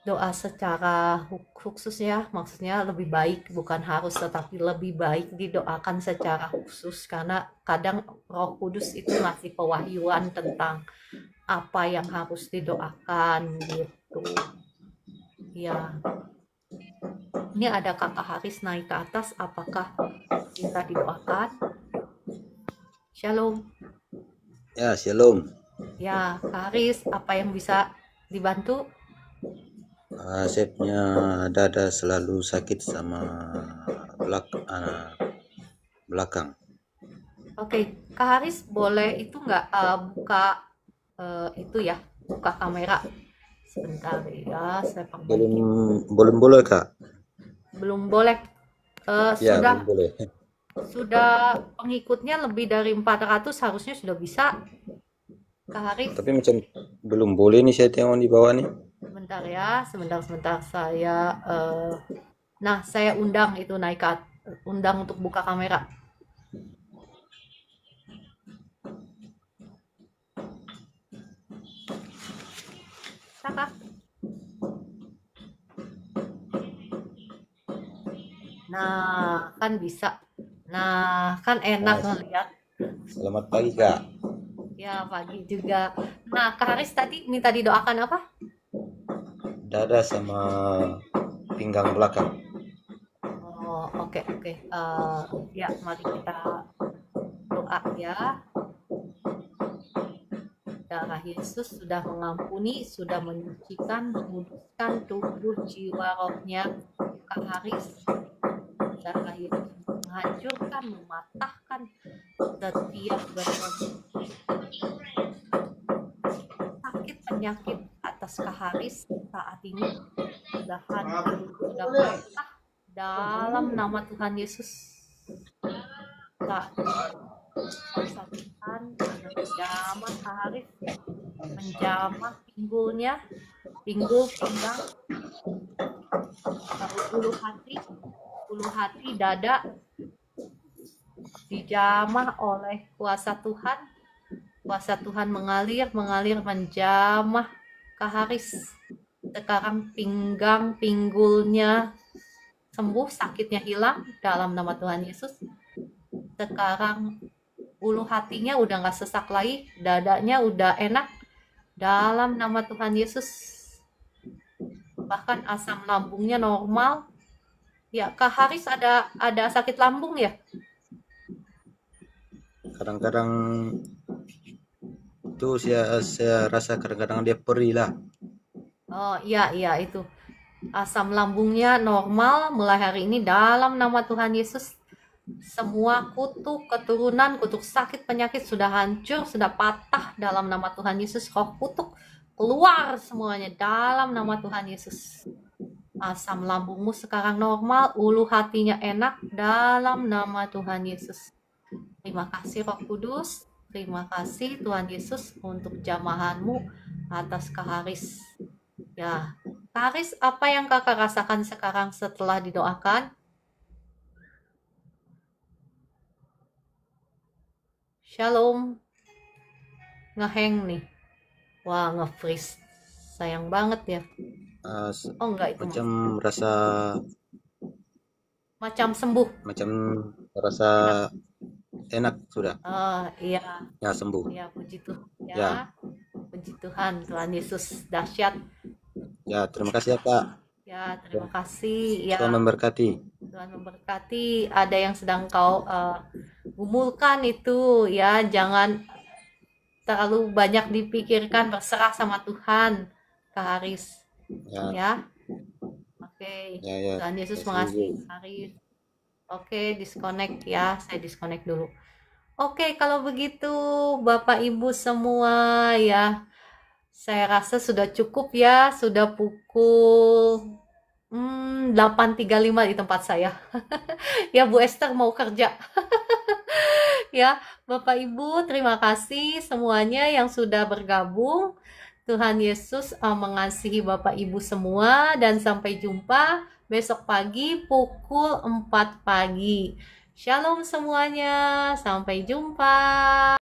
doa secara khusus ya, maksudnya lebih baik, bukan harus, tetapi lebih baik didoakan secara khusus, karena kadang Roh Kudus itu ngasih pewahyuan tentang apa yang harus didoakan gitu. Ya, ini ada Kakak Haris naik ke atas, apakah bisa didoakan? Shalom. Ya, shalom. Ya, Kak Haris, apa yang bisa dibantu? Saya punya dada selalu sakit sama belakang. Oke, Kak Haris boleh itu nggak buka itu ya, buka kamera sebentar ya, saya Belum perbaiki. boleh Kak? Belum boleh. Ya, Sudah belum boleh. pengikutnya lebih dari 400 harusnya sudah bisa, Kak Haris. Tapi macam belum boleh nih saya tengok di bawah nih. Sebentar ya, sebentar saya nah, saya undang itu naik ke undang untuk buka kamera. Kakak. Nah, kan bisa. Nah, kan enak ngeliat. Selamat pagi Kak. Ya, pagi juga. Nah, Kak Haris tadi minta didoakan apa? Dada sama pinggang belakang. Oh, oke. Ya, mari kita doa ya. Darah Yesus sudah mengampuni, sudah menyucikan, menguduskan tubuh, jiwa, rohnya Kak Haris. Darah Yesus menghancurkan, mematahkan setiap sakit penyakit atas Kak Haris saat ini sudah hancur, sudah patah dalam nama Tuhan Yesus. Saat kuasa Tuhan menjamah Kak Haris, menjamah pinggulnya, pinggul, pinggang, ulu hati, dada, dijamah oleh kuasa Tuhan. Kuasa Tuhan mengalir, menjamah Kak Haris. Sekarang pinggang, pinggulnya sembuh, sakitnya hilang dalam nama Tuhan Yesus. Sekarang ulu hatinya udah gak sesak lagi, dadanya udah enak dalam nama Tuhan Yesus. Bahkan asam lambungnya normal. Ya, Kak Haris ada sakit lambung ya? Kadang-kadang itu saya rasa kadang-kadang dia perih lah. Oh iya itu. Asam lambungnya normal mulai hari ini dalam nama Tuhan Yesus. Semua kutuk keturunan, kutuk sakit, penyakit sudah hancur, sudah patah dalam nama Tuhan Yesus. Roh kutuk keluar semuanya dalam nama Tuhan Yesus. Asam lambungmu sekarang normal, ulu hatinya enak dalam nama Tuhan Yesus. Terima kasih Roh Kudus, terima kasih Tuhan Yesus untuk jamahanmu atas Kak Haris. Ya, Kak Haris, apa yang kakak rasakan sekarang setelah didoakan? Shalom. Ngeheng nih. Wah, nge-freeze. Sayang banget ya. Oh enggak, itu macam rasa macam sembuh. Macam rasa enak sudah. Iya. Ya, sembuh. Ya, puji Tuhan ya. Ya. Puji Tuhan, Tuhan Yesus dahsyat. Ya, terima kasih ya Kak. Ya, terima kasih ya. Tuhan memberkati. Tuhan memberkati. Ada yang sedang kau gumulkan itu ya, jangan terlalu banyak dipikirkan, berserah sama Tuhan, Kak Haris. Ya. Oke. Ya. Tuhan Yesus mengasihi Kak Haris. Oke, disconnect ya. Saya disconnect dulu. Oke, kalau begitu Bapak Ibu semua ya, saya rasa sudah cukup ya. Sudah pukul 8.35 di tempat saya. Ya, Bu Esther mau kerja. Ya, Bapak Ibu, terima kasih semuanya yang sudah bergabung. Tuhan Yesus mengasihi Bapak Ibu semua, dan sampai jumpa besok pagi pukul 4 pagi. Shalom semuanya, sampai jumpa.